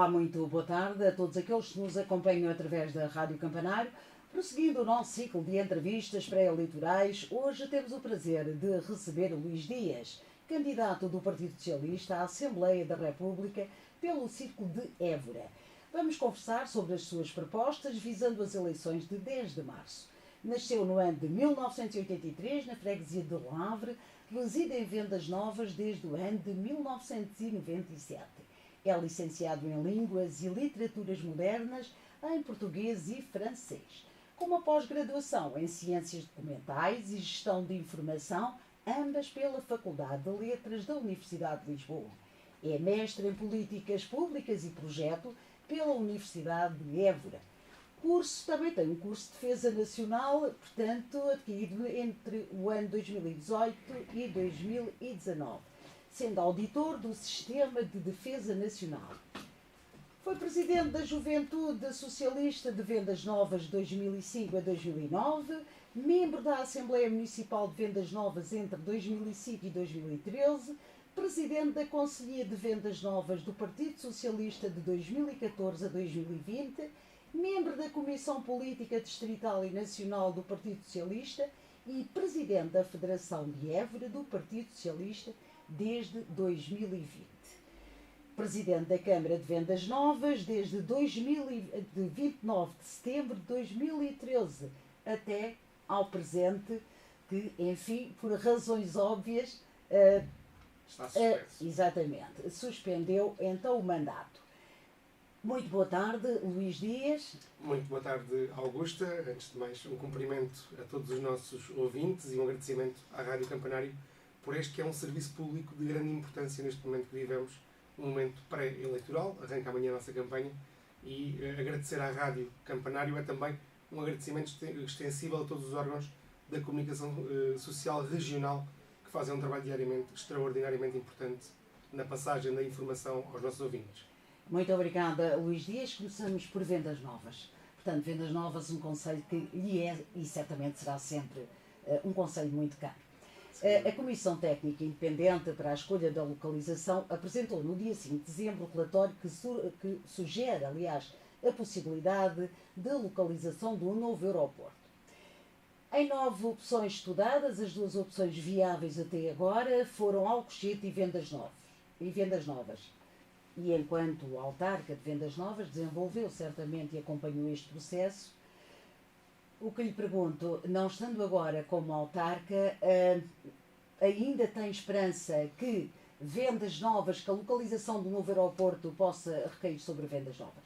muito boa tarde a todos aqueles que nos acompanham através da Rádio Campanário. Prosseguindo o nosso ciclo de entrevistas pré-eleitorais, hoje temos o prazer de receber Luís Dias, candidato do Partido Socialista à Assembleia da República pelo Círculo de Évora. Vamos conversar sobre as suas propostas visando as eleições de 10 de março. Nasceu no ano de 1983 na freguesia de Lavre, reside em Vendas Novas desde o ano de 1997. É licenciado em Línguas e Literaturas Modernas, em Português e Francês, com uma pós-graduação em Ciências Documentais e Gestão de Informação, ambas pela Faculdade de Letras da Universidade de Lisboa. É mestre em Políticas Públicas e Projeto pela Universidade de Évora. Também tem um curso de Defesa Nacional, portanto, adquirido entre o ano 2018 e 2019. Sendo auditor do Sistema de Defesa Nacional. Foi presidente da Juventude Socialista de Vendas Novas de 2005 a 2009, membro da Assembleia Municipal de Vendas Novas entre 2005 e 2013, presidente da Conselhia de Vendas Novas do Partido Socialista de 2014 a 2020, membro da Comissão Política Distrital e Nacional do Partido Socialista e presidente da Federação de Évora do Partido Socialista desde 2020. Presidente da Câmara de Vendas Novas desde 29 de setembro de 2013 até ao presente, que, enfim, por razões óbvias, está suspenso. Exatamente, suspendeu então o mandato. Muito boa tarde, Luís Dias. Muito boa tarde, Augusta. Antes de mais, um cumprimento a todos os nossos ouvintes e um agradecimento à Rádio Campanário por este que é um serviço público de grande importância neste momento que vivemos, um momento pré-eleitoral, arranca amanhã a nossa campanha, e agradecer à Rádio Campanário é também um agradecimento extensível a todos os órgãos da comunicação social regional que fazem um trabalho diariamente extraordinariamente importante na passagem da informação aos nossos ouvintes. Muito obrigada, Luís Dias. Começamos por Vendas Novas. Portanto, Vendas Novas, um concelho que lhe é e certamente será sempre um concelho muito caro. A Comissão Técnica Independente para a Escolha da Localização apresentou no dia 5 de dezembro o relatório que sugere, aliás, a possibilidade de localização de um novo aeroporto. Em 9 opções estudadas, as 2 opções viáveis até agora foram Alcochete e Vendas Novas. E enquanto autarca de Vendas Novas desenvolveu certamente e acompanhou este processo, o que lhe pergunto, não estando agora como autarca, ainda tem esperança que Vendas Novas, que a localização do novo aeroporto possa recair sobre Vendas Novas?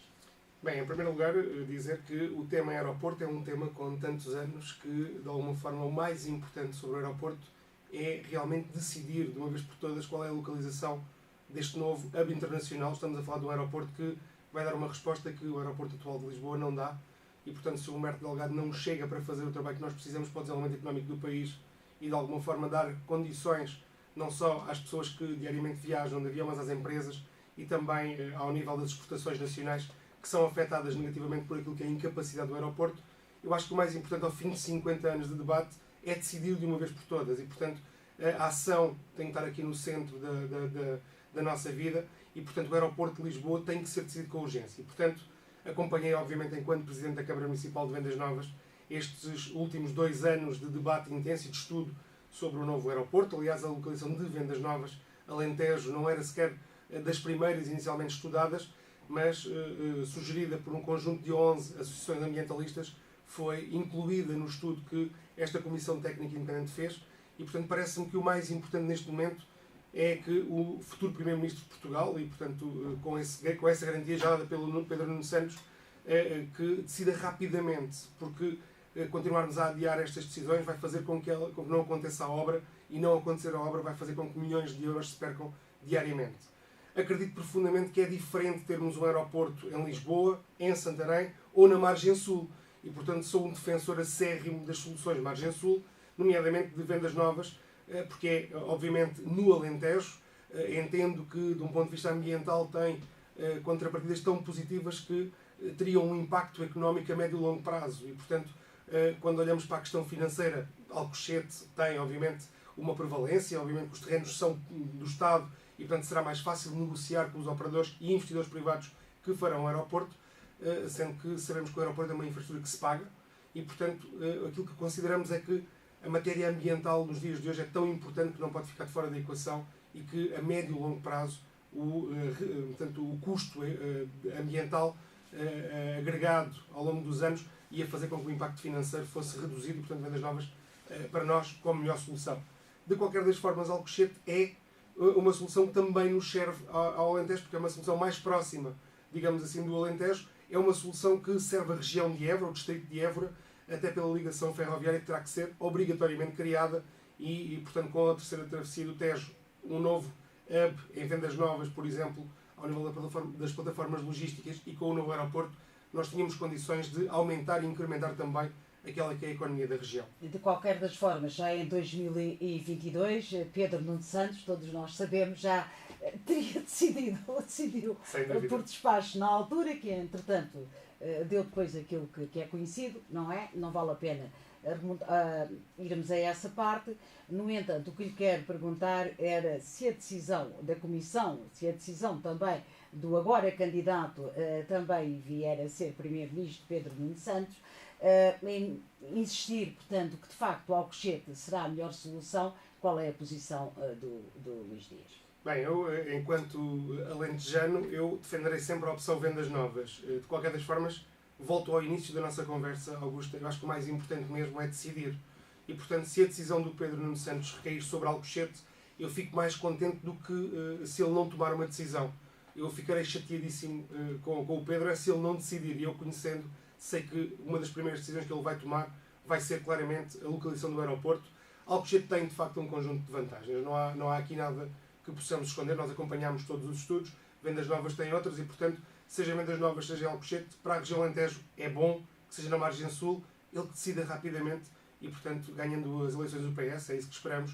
Bem, em primeiro lugar, dizer que o tema aeroporto é um tema com tantos anos que, de alguma forma, o mais importante sobre o aeroporto é realmente decidir, de uma vez por todas, qual é a localização deste novo hub internacional. Estamos a falar de um aeroporto que vai dar uma resposta que o aeroporto atual de Lisboa não dá. E, portanto, se o Humberto Delgado não chega para fazer o trabalho que nós precisamos para o desenvolvimento económico do país e, de alguma forma, dar condições não só às pessoas que diariamente viajam de avião, mas às empresas e também ao nível das exportações nacionais que são afetadas negativamente por aquilo que é a incapacidade do aeroporto, eu acho que o mais importante, ao fim de 50 anos de debate, é decidir de uma vez por todas. E, portanto, a ação tem que estar aqui no centro da nossa vida e, portanto, o aeroporto de Lisboa tem que ser decidido com urgência. E, portanto, acompanhei, obviamente, enquanto Presidente da Câmara Municipal de Vendas Novas, estes últimos 2 anos de debate intenso e de estudo sobre o novo aeroporto. Aliás, a localização de Vendas Novas, Alentejo, não era sequer das primeiras inicialmente estudadas, mas sugerida por um conjunto de 11 associações ambientalistas, foi incluída no estudo que esta Comissão Técnica Independente fez. E, portanto, parece-me que o mais importante neste momento é que o futuro Primeiro-Ministro de Portugal, e, portanto, com essa garantia já dada pelo Pedro Nuno Santos, que decida rapidamente, porque continuarmos a adiar estas decisões vai fazer com que não aconteça a obra, e não acontecer a obra vai fazer com que milhões de euros se percam diariamente. Acredito profundamente que é diferente termos um aeroporto em Lisboa, em Santarém ou na Margem Sul, e, portanto, sou um defensor acérrimo das soluções Margem Sul, nomeadamente de Vendas Novas, porque é, obviamente, no Alentejo. Entendo que, de um ponto de vista ambiental, tem contrapartidas tão positivas que teriam um impacto económico a médio e longo prazo. E, portanto, quando olhamos para a questão financeira, Alcochete tem, obviamente, uma prevalência. Obviamente que os terrenos são do Estado e, portanto, será mais fácil negociar com os operadores e investidores privados que farão o aeroporto, sendo que sabemos que o aeroporto é uma infraestrutura que se paga e, portanto, aquilo que consideramos é que a matéria ambiental nos dias de hoje é tão importante que não pode ficar de fora da equação e que a médio e longo prazo portanto, o custo ambiental agregado ao longo dos anos ia fazer com que o impacto financeiro fosse reduzido e, portanto, Vendas Novas para nós como melhor solução. De qualquer das formas, Alcochete é uma solução que também nos serve ao Alentejo, porque é uma solução mais próxima, digamos assim, do Alentejo. É uma solução que serve a região de Évora, o distrito de Évora, até pela ligação ferroviária que terá que ser obrigatoriamente criada e portanto, com a terceira travessia do Tejo, um novo hub em Vendas Novas, por exemplo, ao nível das plataformas logísticas e com o novo aeroporto, nós tínhamos condições de aumentar e incrementar também aquela que é a economia da região. De qualquer das formas, já em 2022, Pedro Nuno Santos, todos nós sabemos, já teria decidiu por despacho na altura, que entretanto deu depois aquilo que é conhecido, não é? Não vale a pena irmos a essa parte. No entanto, o que lhe quero perguntar era se a decisão da Comissão, se a decisão também do agora candidato também vier a ser Primeiro-Ministro Pedro Nuno Santos, em insistir, portanto, que de facto o Alcochete será a melhor solução. Qual é a posição do Luís Dias? Bem, eu, enquanto alentejano, eu defenderei sempre a opção Vendas Novas. De qualquer das formas, volto ao início da nossa conversa, Augusta. Eu acho que o mais importante mesmo é decidir. E, portanto, se a decisão do Pedro Nuno Santos recair sobre Alcochete, eu fico mais contente do que se ele não tomar uma decisão. Eu ficarei chateadíssimo com o Pedro é se ele não decidir. E eu, conhecendo, sei que uma das primeiras decisões que ele vai tomar vai ser claramente a localização do aeroporto. Alcochete tem, de facto, um conjunto de vantagens. Não há aqui nada que possamos esconder. Nós acompanhamos todos os estudos. Vendas Novas tem outras e, portanto, seja Vendas Novas, seja Alcochete, para a região Alentejo é bom que seja na margem sul, ele que decida rapidamente e, portanto, ganhando as eleições do PS, é isso que esperamos,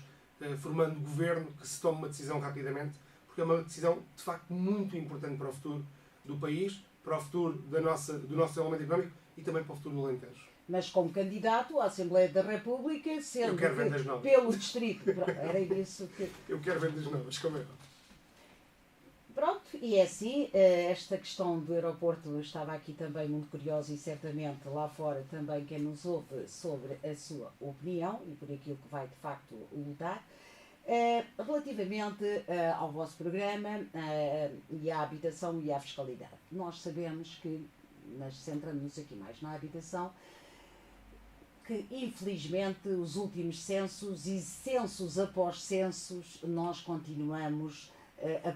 formando governo que se tome uma decisão rapidamente, porque é uma decisão, de facto, muito importante para o futuro do país, para o futuro do nosso desenvolvimento económico e também para o futuro do Alentejo. Mas como candidato à Assembleia da República, sendo pelo distrito. Era isso que... Eu quero Vendas Novas, como é? Pronto, e é assim, esta questão do aeroporto estava aqui também muito curiosa e certamente lá fora também quem nos ouve sobre a sua opinião e por aquilo que vai de facto lutar. Relativamente ao vosso programa e à habitação e à fiscalidade. Nós sabemos que, mas centrando-nos aqui mais na habitação, que infelizmente os últimos censos e censos após censos nós continuamos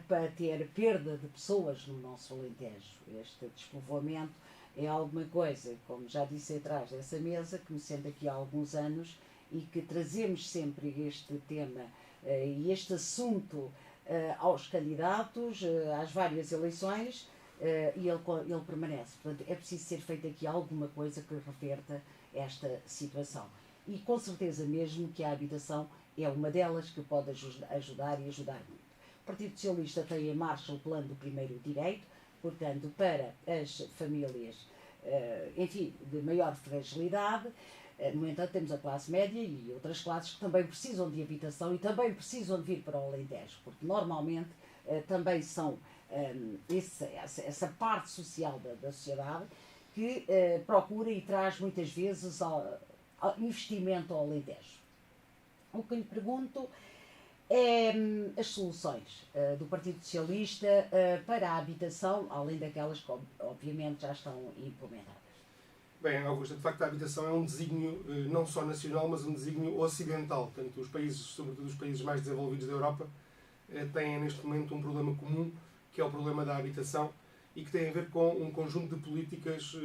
a ter perda de pessoas no nosso Alentejo. Este despovoamento é alguma coisa, como já disse atrás dessa mesa, que me sento aqui há alguns anos e que trazemos sempre este tema e este assunto aos candidatos, às várias eleições, e ele permanece. Portanto, é preciso ser feita aqui alguma coisa que reverta esta situação. E com certeza mesmo que a habitação é uma delas que pode ajudar e ajudar muito. O Partido Socialista tem em marcha o plano do primeiro direito, portanto, para as famílias, enfim, de maior fragilidade. No entanto, temos a classe média e outras classes que também precisam de habitação e também precisam de vir para o Alentejo, porque normalmente também são essa parte social da sociedade que procura e traz muitas vezes investimento ao Alentejo. O que lhe pergunto é as soluções do Partido Socialista para a habitação, além daquelas que obviamente já estão implementadas. Bem, Augusta, de facto a habitação é um desígnio não só nacional, mas um desígnio ocidental. Portanto, os países, sobretudo os países mais desenvolvidos da Europa, têm neste momento um problema comum, que é o problema da habitação, e que tem a ver com um conjunto de políticas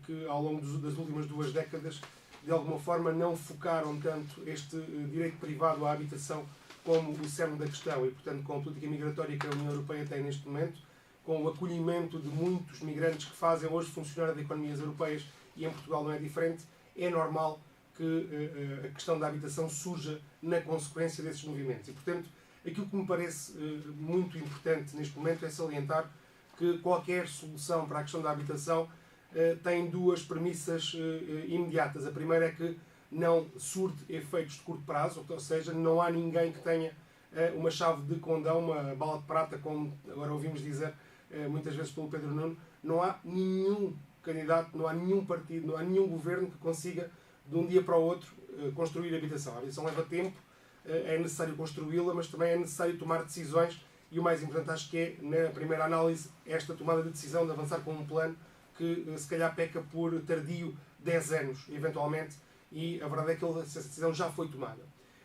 que ao longo das últimas 2 décadas de alguma forma não focaram tanto este direito privado à habitação como o cerne da questão e, portanto, com a política migratória que a União Europeia tem neste momento, com o acolhimento de muitos migrantes que fazem hoje funcionar as economias europeias e em Portugal não é diferente, é normal que a questão da habitação surja na consequência desses movimentos. E, portanto, aquilo que me parece muito importante neste momento é salientar que qualquer solução para a questão da habitação tem 2 premissas imediatas. A primeira é que não surte efeitos de curto prazo, ou seja, não há ninguém que tenha uma chave de condão, uma bala de prata, como agora ouvimos dizer muitas vezes pelo Pedro Nuno, Não há nenhum candidato, não há nenhum partido, não há nenhum governo que consiga, de um dia para o outro, construir habitação. A habitação leva tempo, é necessário construí-la, mas também é necessário tomar decisões e o mais importante acho que é, na primeira análise, esta tomada de decisão de avançar com um plano que se calhar peca por tardio 10 anos, eventualmente, e a verdade é que essa decisão já foi tomada.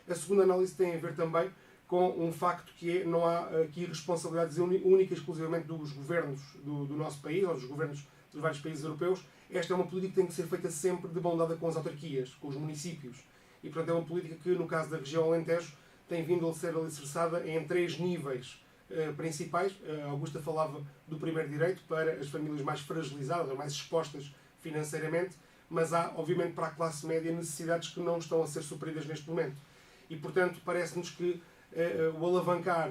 A segunda análise tem a ver também com um facto que é, não há aqui responsabilidades únicas exclusivamente dos governos do nosso país, ou dos governos dos vários países europeus. Esta é uma política que tem que ser feita sempre de mão dada com as autarquias, com os municípios. E, portanto, é uma política que, no caso da região Alentejo, tem vindo a ser alicerçada em 3 níveis principais. A Augusta falava do primeiro direito para as famílias mais fragilizadas, mais expostas financeiramente, mas há, obviamente, para a classe média necessidades que não estão a ser supridas neste momento. E, portanto, parece-nos que o alavancar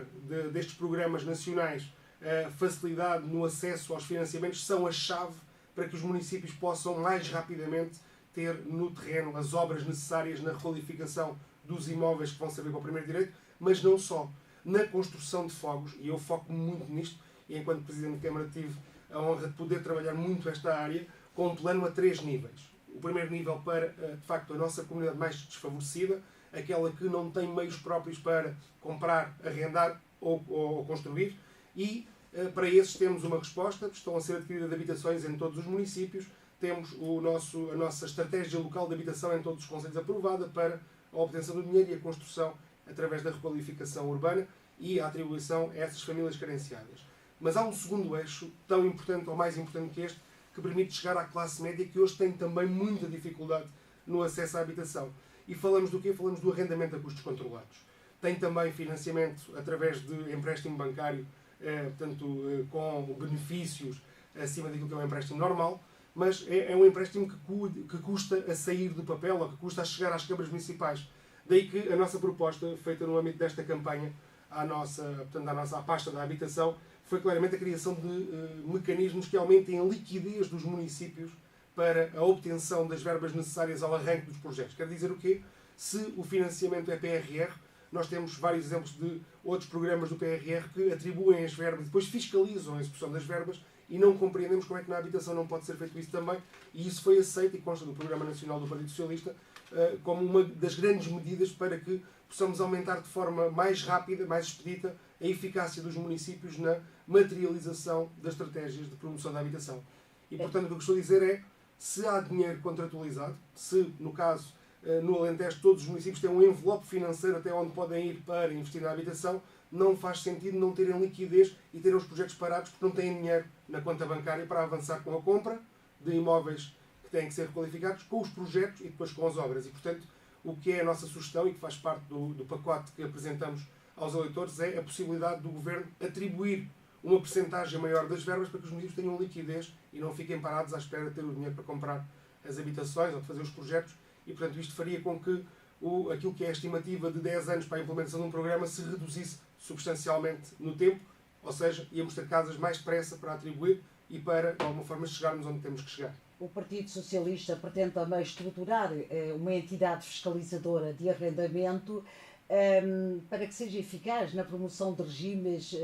destes programas nacionais, a facilidade no acesso aos financiamentos, são a chave para que os municípios possam mais rapidamente ter no terreno as obras necessárias na requalificação dos imóveis que vão servir para o primeiro direito, mas não só. Na construção de fogos, e eu foco muito nisto, e enquanto Presidente de Câmara tive a honra de poder trabalhar muito esta área, com um plano a 3 níveis. O primeiro nível para, de facto, a nossa comunidade mais desfavorecida, aquela que não tem meios próprios para comprar, arrendar ou construir, e para esses temos uma resposta, estão a ser adquiridas habitações em todos os municípios, temos a nossa estratégia local de habitação em todos os concelhos aprovada para a obtenção do dinheiro e a construção através da requalificação urbana e a atribuição a essas famílias carenciadas. Mas há um segundo eixo, tão importante ou mais importante que este, que permite chegar à classe média, que hoje tem também muita dificuldade no acesso à habitação. E falamos do quê? Falamos do arrendamento a custos controlados. Tem também financiamento através de empréstimo bancário, portanto, com benefícios acima daquilo que é um empréstimo normal, mas é um empréstimo que custa a sair do papel ou que custa a chegar às câmaras municipais. Daí que a nossa proposta, feita no âmbito desta campanha, à pasta da habitação, foi claramente a criação de mecanismos que aumentem a liquidez dos municípios para a obtenção das verbas necessárias ao arranque dos projetos. Quer dizer o quê? Se o financiamento é PRR, nós temos vários exemplos de outros programas do PRR que atribuem as verbas e depois fiscalizam a execução das verbas e não compreendemos como é que na habitação não pode ser feito isso também. E isso foi aceito e consta do Programa Nacional do Partido Socialista como uma das grandes medidas para que possamos aumentar de forma mais rápida, mais expedita, a eficácia dos municípios na materialização das estratégias de promoção da habitação. E, portanto, o que eu estou a dizer é, se há dinheiro contratualizado, se, no caso, no Alentejo, todos os municípios têm um envelope financeiro até onde podem ir para investir na habitação, não faz sentido não terem liquidez e terem os projetos parados porque não têm dinheiro na conta bancária para avançar com a compra de imóveis que têm que ser requalificados, com os projetos e depois com as obras. E, portanto, o que é a nossa sugestão e que faz parte do pacote que apresentamos aos eleitores é a possibilidade do Governo atribuir uma percentagem maior das verbas para que os municípios tenham liquidez e não fiquem parados à espera de ter o dinheiro para comprar as habitações ou de fazer os projetos. E, portanto, isto faria com que aquilo que é a estimativa de 10 anos para a implementação de um programa se reduzisse substancialmente no tempo, ou seja, íamos ter casas mais depressa para atribuir e para, de alguma forma, chegarmos onde temos que chegar. O Partido Socialista pretende também estruturar uma entidade fiscalizadora de arrendamento para que seja eficaz na promoção de regimes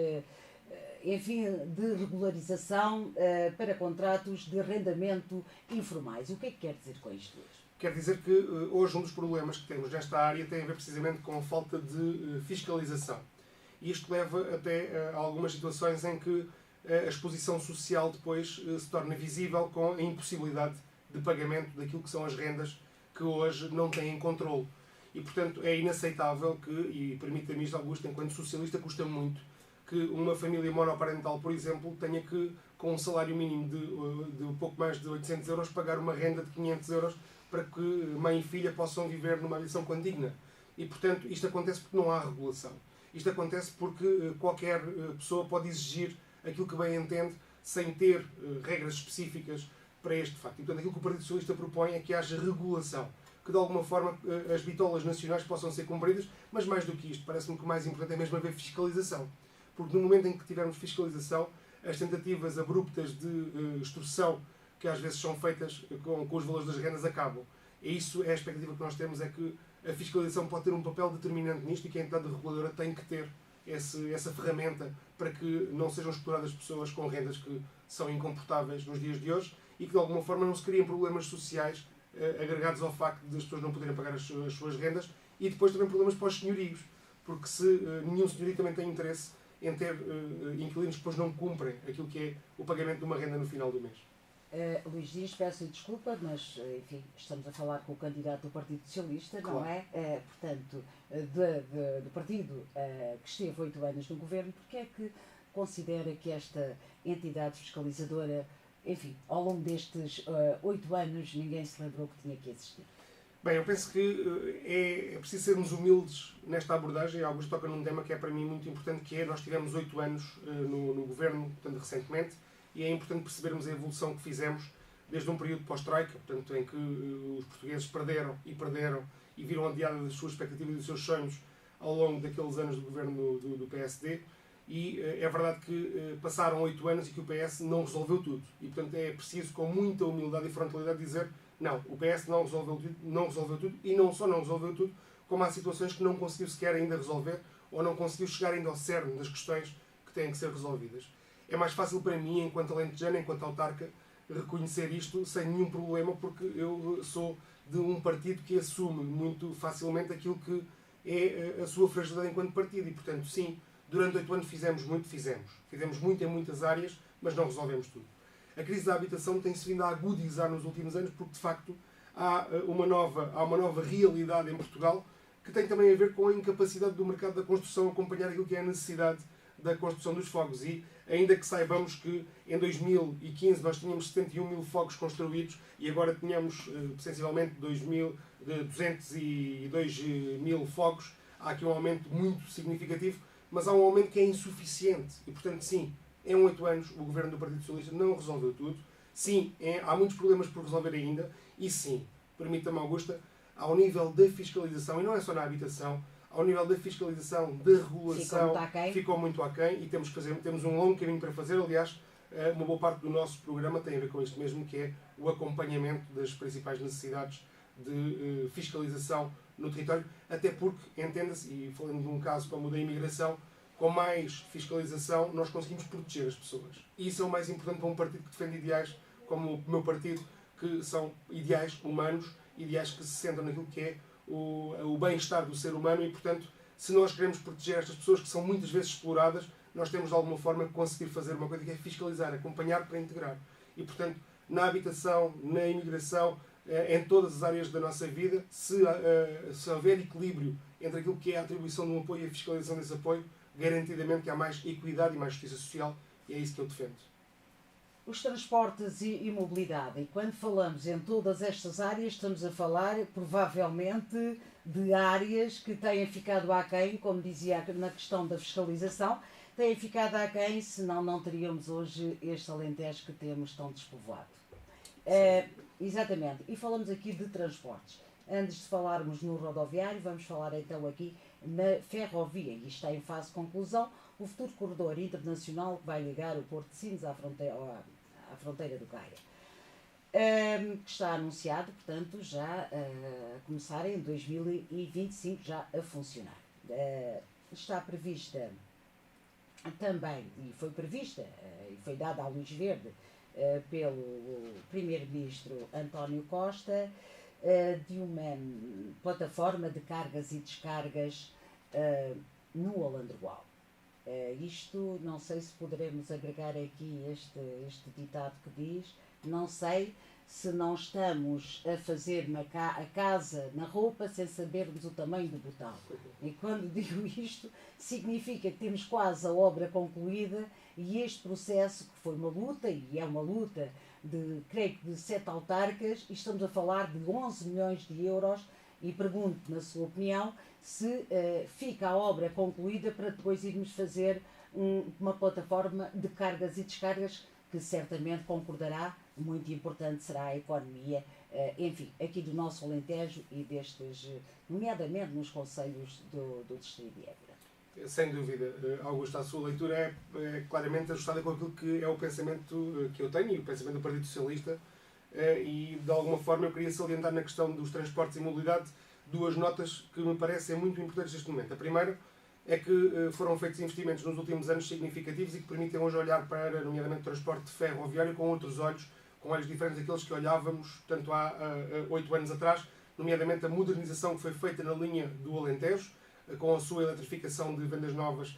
enfim, de regularização para contratos de arrendamento informais. O que é que quer dizer com isto hoje? Quer dizer que hoje um dos problemas que temos nesta área tem a ver precisamente com a falta de fiscalização. E isto leva até a algumas situações em que a exposição social depois se torna visível com a impossibilidade de pagamento daquilo que são as rendas que hoje não têm controle. E, portanto, é inaceitável que, e permita-me isto, Augusto, enquanto socialista, custa muito que uma família monoparental, por exemplo, tenha que, com um salário mínimo de um pouco mais de 800 euros, pagar uma renda de 500 euros para que mãe e filha possam viver numa habitação condigna. E, portanto, isto acontece porque não há regulação. Isto acontece porque qualquer pessoa pode exigir aquilo que bem entende, sem ter regras específicas para este facto. E, portanto, aquilo que o Partido Socialista propõe é que haja regulação, que de alguma forma as bitolas nacionais possam ser cumpridas, mas mais do que isto, parece-me que o mais importante é mesmo haver fiscalização. Porque no momento em que tivermos fiscalização, as tentativas abruptas de extorsão que às vezes são feitas com os valores das rendas acabam. E isso é a expectativa que nós temos, é que a fiscalização pode ter um papel determinante nisto e que a entidade reguladora tem que ter essa ferramenta para que não sejam exploradas pessoas com rendas que são incomportáveis nos dias de hoje e que de alguma forma não se criem problemas sociais agregados ao facto de as pessoas não poderem pagar as suas rendas e depois também problemas para os senhorios, porque se nenhum senhorio também tem interesse em ter inquilinos que depois não cumprem aquilo que é o pagamento de uma renda no final do mês. Luís Dias, peço desculpa, mas enfim, estamos a falar com o candidato do Partido Socialista, claro. Não é? Portanto, do partido que esteve 8 anos no governo, porque é que considera que esta entidade fiscalizadora, enfim, ao longo destes 8 anos, ninguém se lembrou que tinha que existir? Bem, eu penso que é preciso sermos humildes nesta abordagem. Augusto toca num tema que é para mim muito importante, que é nós tivemos 8 anos no governo, portanto, recentemente, e é importante percebermos a evolução que fizemos desde um período pós-Troika, portanto, em que os portugueses perderam e viram adiadas as suas expectativas e os seus sonhos ao longo daqueles anos do governo do PSD. E é verdade que passaram 8 anos e que o PS não resolveu tudo. E, portanto, é preciso, com muita humildade e frontalidade, dizer não, o PS não resolveu tudo e não só não resolveu tudo, como há situações que não conseguiu sequer ainda resolver ou não conseguiu chegar ainda ao cerne das questões que têm que ser resolvidas. É mais fácil para mim, enquanto alentejano, enquanto autarca, reconhecer isto sem nenhum problema, porque eu sou de um partido que assume muito facilmente aquilo que é a sua fragilidade enquanto partido. E, portanto, sim, durante 8 anos fizemos muito em muitas áreas, mas não resolvemos tudo. A crise da habitação tem-se vindo a agudizar nos últimos anos, porque, de facto, há uma nova realidade em Portugal que tem também a ver com a incapacidade do mercado da construção acompanhar aquilo que é a necessidade da construção dos fogos. E ainda que saibamos que em 2015 nós tínhamos 71 mil fogos construídos e agora tínhamos sensivelmente 202 mil fogos, há aqui um aumento muito significativo, mas há um aumento que é insuficiente. E, portanto, sim, em 8 anos o governo do Partido Socialista não resolveu tudo. Sim, há muitos problemas por resolver ainda. E sim, permita-me, Augusta, ao nível da fiscalização, e não é só na habitação, ao nível da fiscalização, da regulação, ficou muito aquém e temos um longo caminho para fazer. Aliás, uma boa parte do nosso programa tem a ver com isto mesmo, que é o acompanhamento das principais necessidades de fiscalização no território, até porque, entenda-se, e falando de um caso como o da imigração, com mais fiscalização nós conseguimos proteger as pessoas. E isso é o mais importante para um partido que defende ideais como o meu partido, que são ideais humanos, ideais que se centram naquilo que é o bem-estar do ser humano e, portanto, se nós queremos proteger estas pessoas que são muitas vezes exploradas, nós temos de alguma forma conseguir fazer uma coisa que é fiscalizar, acompanhar para integrar. E, portanto, na habitação, na imigração, em todas as áreas da nossa vida, se houver equilíbrio entre aquilo que é a atribuição de um apoio e a fiscalização desse apoio, garantidamente que há mais equidade e mais justiça social, e é isso que eu defendo. Os transportes e mobilidade, e quando falamos em todas estas áreas, estamos a falar provavelmente de áreas que têm ficado aquém, como dizia na questão da fiscalização, têm ficado aquém, senão não teríamos hoje este Alentejo que temos tão despovoado. Exatamente, e falamos aqui de transportes. Antes de falarmos no rodoviário, vamos falar então aqui na ferrovia, e está em fase de conclusão o futuro corredor internacional que vai ligar o Porto de Sines à fronteira do Gaia, que está anunciado, portanto, já a começar em 2025, já a funcionar. Está prevista também, e foi prevista, e foi dada à luz verde pelo primeiro-ministro António Costa, de uma plataforma de cargas e descargas no Alandroal. Isto, não sei se poderemos agregar aqui este ditado que diz, não sei se não estamos a fazer a casa na roupa sem sabermos o tamanho do botão. E quando digo isto, significa que temos quase a obra concluída e este processo, que foi uma luta, e é uma luta creio que de 7 autarcas, e estamos a falar de 11 milhões de euros, e pergunto, na sua opinião, se fica a obra concluída para depois irmos fazer uma plataforma de cargas e descargas que certamente concordará, muito importante será a economia, enfim, aqui do nosso Alentejo e destes, nomeadamente nos concelhos do Distrito de Évora. Sem dúvida, Augusto, a sua leitura é claramente ajustada com aquilo que é o pensamento que eu tenho e o pensamento do Partido Socialista, e de alguma forma eu queria salientar na questão dos transportes e mobilidade 2 notas que me parecem muito importantes neste momento. A primeira é que foram feitos investimentos nos últimos anos significativos e que permitem hoje olhar para, nomeadamente, o transporte ferroviário com outros olhos, com olhos diferentes daqueles que olhávamos tanto há 8 anos atrás, nomeadamente a modernização que foi feita na linha do Alentejo, com a sua eletrificação de Vendas Novas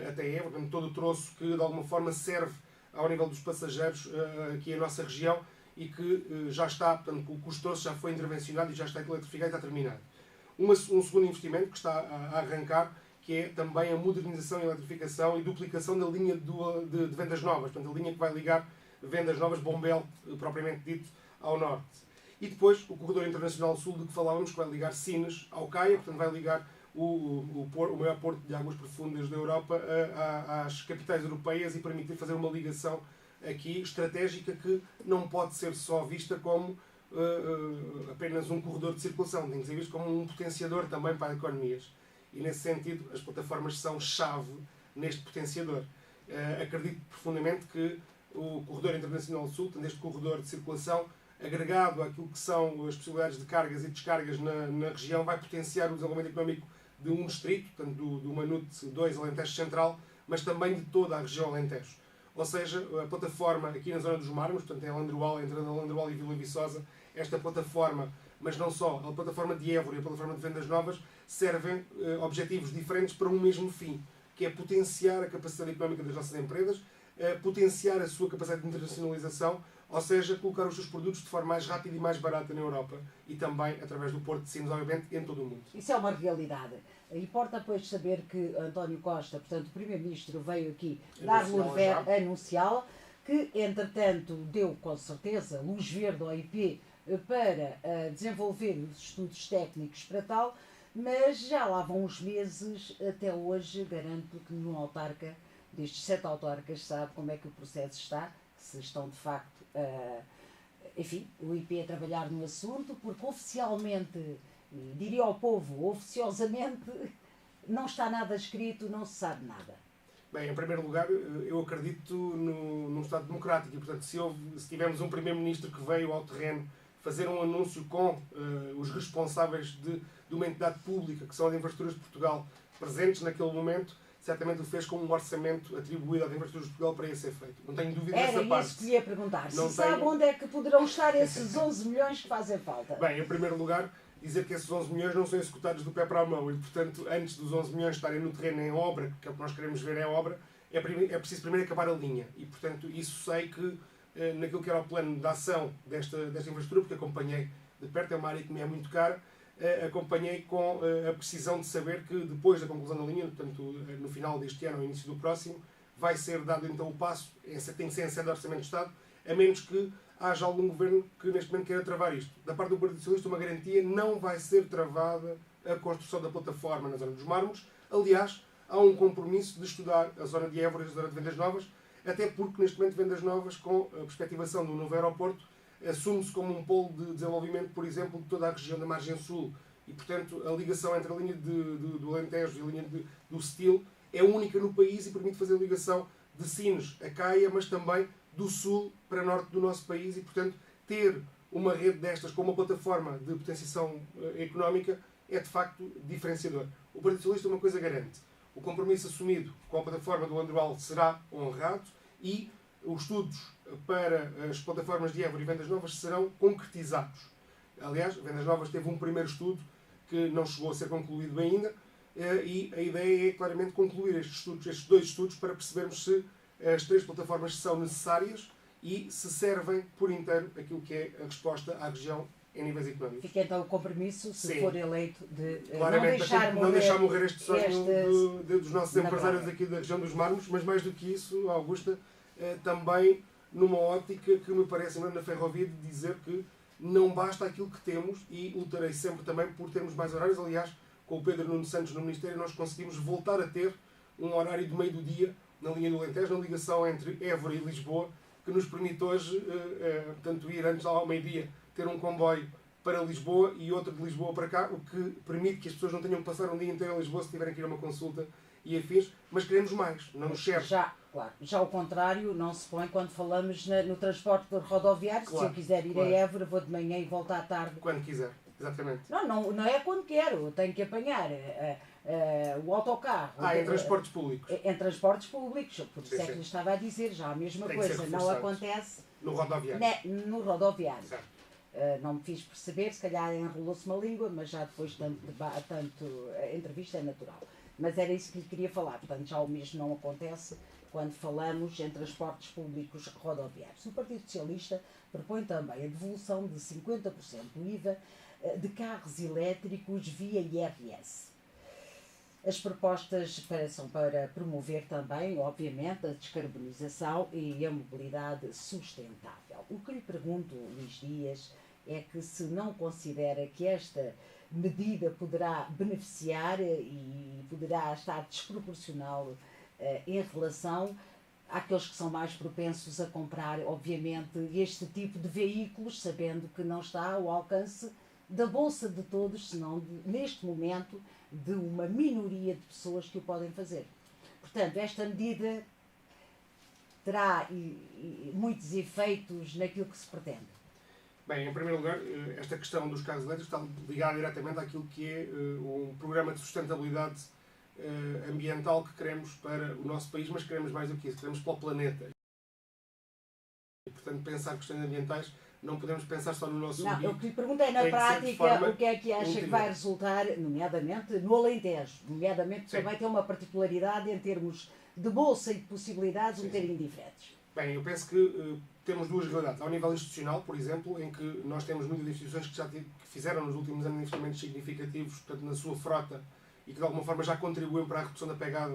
até Évora, portanto, todo o troço que de alguma forma serve ao nível dos passageiros aqui em nossa região e que já está, portanto, o custo troço já foi intervencionado e já está eletrificado e está terminado. Um segundo investimento que está a arrancar, que é também a modernização, eletrificação e duplicação da linha de Vendas Novas, portanto, a linha que vai ligar Vendas Novas, Bombel, propriamente dito, ao norte. E depois o Corredor Internacional Sul, de que falávamos, que vai ligar Sines ao Caia, portanto, vai ligar o maior porto de águas profundas da Europa às capitais europeias e permitir fazer uma ligação aqui estratégica que não pode ser só vista como apenas um corredor de circulação, tem que ser visto como um potenciador também para as economias. E nesse sentido as plataformas são chave neste potenciador. Acredito profundamente que o Corredor Internacional Sul, portanto, este corredor de circulação, agregado àquilo que são as possibilidades de cargas e descargas na região, vai potenciar o desenvolvimento económico de um distrito, portanto, do Manute 2 Alentejo Central, mas também de toda a região Alentejo. Ou seja, a plataforma aqui na zona dos Mármores, portanto, em Alandroal, entre Alandroal e Vila Viçosa, esta plataforma, mas não só, a plataforma de Évora e a plataforma de Vendas Novas, servem objetivos diferentes para um mesmo fim, que é potenciar a capacidade económica das nossas empresas, potenciar a sua capacidade de internacionalização, ou seja, colocar os seus produtos de forma mais rápida e mais barata na Europa e também através do Porto de Sines, obviamente, em todo o mundo. Isso é uma realidade. Importa, pois, saber que António Costa, portanto, o Primeiro-Ministro, veio aqui anunciá-la, que, entretanto, deu, com certeza, luz verde ao IP para desenvolver os estudos técnicos para tal, mas já lá vão uns meses, até hoje, garanto que nenhum autarca, destes 7 autarcas, sabe como é que o processo está, se estão, de facto, enfim, o IP a trabalhar no assunto, porque oficialmente, diria ao povo, oficiosamente, não está nada escrito, não se sabe nada. Bem, em primeiro lugar, eu acredito num Estado democrático e, portanto, se tivermos um Primeiro-Ministro que veio ao terreno fazer um anúncio com os responsáveis de uma entidade pública, que são as Infraestruturas de Portugal, presentes naquele momento, certamente o fez com um orçamento atribuído às Infraestruturas de Portugal para isso ser feito. Não tenho dúvida dessa parte. Era isso que lhe ia perguntar. Se sabe onde é que poderão estar esses 11 milhões que fazem falta? Bem, em primeiro lugar, dizer que esses 11 milhões não são executados do pé para a mão e, portanto, antes dos 11 milhões estarem no terreno em obra, que é o que nós queremos ver é obra, é preciso primeiro acabar a linha. E, portanto, isso sei que naquilo que era o plano de ação desta infraestrutura, porque acompanhei de perto, é uma área que me é muito cara, acompanhei com a precisão de saber que depois da conclusão da linha, portanto, no final deste ano ou início do próximo, vai ser dado então o passo, tem que ser em sede de Orçamento de Estado, a menos que haja algum governo que neste momento queira travar isto. Da parte do Partido Socialista, uma garantia: não vai ser travada a construção da plataforma na zona dos Mármores. Aliás, há um compromisso de estudar a zona de Évora e a zona de Vendas Novas, até porque neste momento Vendas Novas, com a perspectivação do novo aeroporto, assume-se como um polo de desenvolvimento, por exemplo, de toda a região da margem sul. E, portanto, a ligação entre a linha do Alentejo e a linha do Setil é única no país e permite fazer a ligação de Sines a Caia, mas também do sul para norte do nosso país e, portanto, ter uma rede destas com uma plataforma de potenciação económica é, de facto, diferenciador. O Partido Socialista uma coisa garante: o compromisso assumido com a plataforma do Androal será honrado e os estudos para as plataformas de Évora e Vendas Novas serão concretizados. Aliás, Vendas Novas teve um primeiro estudo que não chegou a ser concluído ainda e a ideia é claramente concluir estes 2 estudos para percebermos se as 3 plataformas são necessárias e se servem por inteiro aquilo que é a resposta à região em níveis económicos. Fica então o compromisso, se for eleito, de não deixar morrer este sonho dos nossos empresários aqui da região dos Mármores, mas mais do que isso, Augusta, também numa ótica que me parece, na ferrovia, de dizer que não basta aquilo que temos e lutarei sempre também por termos mais horários. Aliás, com o Pedro Nuno Santos no Ministério, nós conseguimos voltar a ter um horário de meio do dia na linha do Alentejo, na ligação entre Évora e Lisboa, que nos permite hoje, portanto, ir antes ao meio-dia, ter um comboio para Lisboa e outro de Lisboa para cá, o que permite que as pessoas não tenham que passar um dia inteiro em Lisboa se tiverem que ir a uma consulta e afins, mas queremos mais, não nos serve. Claro. Já ao contrário, não se põe quando falamos no transporte rodoviário. Claro, se eu quiser ir a Évora, vou de manhã e volto à tarde. Quando quiser, exatamente. Não é quando quero, eu tenho que apanhar o autocarro. Em transportes públicos. Em transportes públicos, por isso Sim, é que sim. lhe estava a dizer já a mesma Tem que ser coisa. Não reforçados. acontece No rodoviário. no rodoviário. Certo. Não me fiz perceber, se calhar enrolou-se uma língua, mas já depois tanto a entrevista é natural. Mas era isso que lhe queria falar. Portanto, já o mesmo não acontece quando falamos em transportes públicos rodoviários. O Partido Socialista propõe também a devolução de 50% do IVA de carros elétricos via IRS. As propostas são para promover também, obviamente, a descarbonização e a mobilidade sustentável. O que lhe pergunto, Luís Dias, é que se não considera que esta medida poderá beneficiar e poderá estar desproporcional em relação àqueles que são mais propensos a comprar, obviamente, este tipo de veículos, sabendo que não está ao alcance da bolsa de todos, senão neste momento de uma minoria de pessoas que o podem fazer. Portanto, esta medida terá muitos efeitos naquilo que se pretende. Bem, em primeiro lugar, esta questão dos carros elétricos está ligada diretamente àquilo que é um programa de sustentabilidade ambiental que queremos para o nosso país, mas queremos mais do que isso, queremos para o planeta. E, portanto, pensar questões ambientais, não podemos pensar só no nosso umbigo. O que lhe perguntei na prática, o que é que acha integral. que vai resultar, nomeadamente no Alentejo, nomeadamente Sim. também tem uma particularidade em termos de bolsa e de possibilidades um bocadinho diferentes. Bem, eu penso que temos duas realidades. Ao nível institucional, por exemplo, em que nós temos muitas instituições que fizeram nos últimos anos investimentos significativos, portanto, na sua frota e que de alguma forma já contribuem para a redução da pegada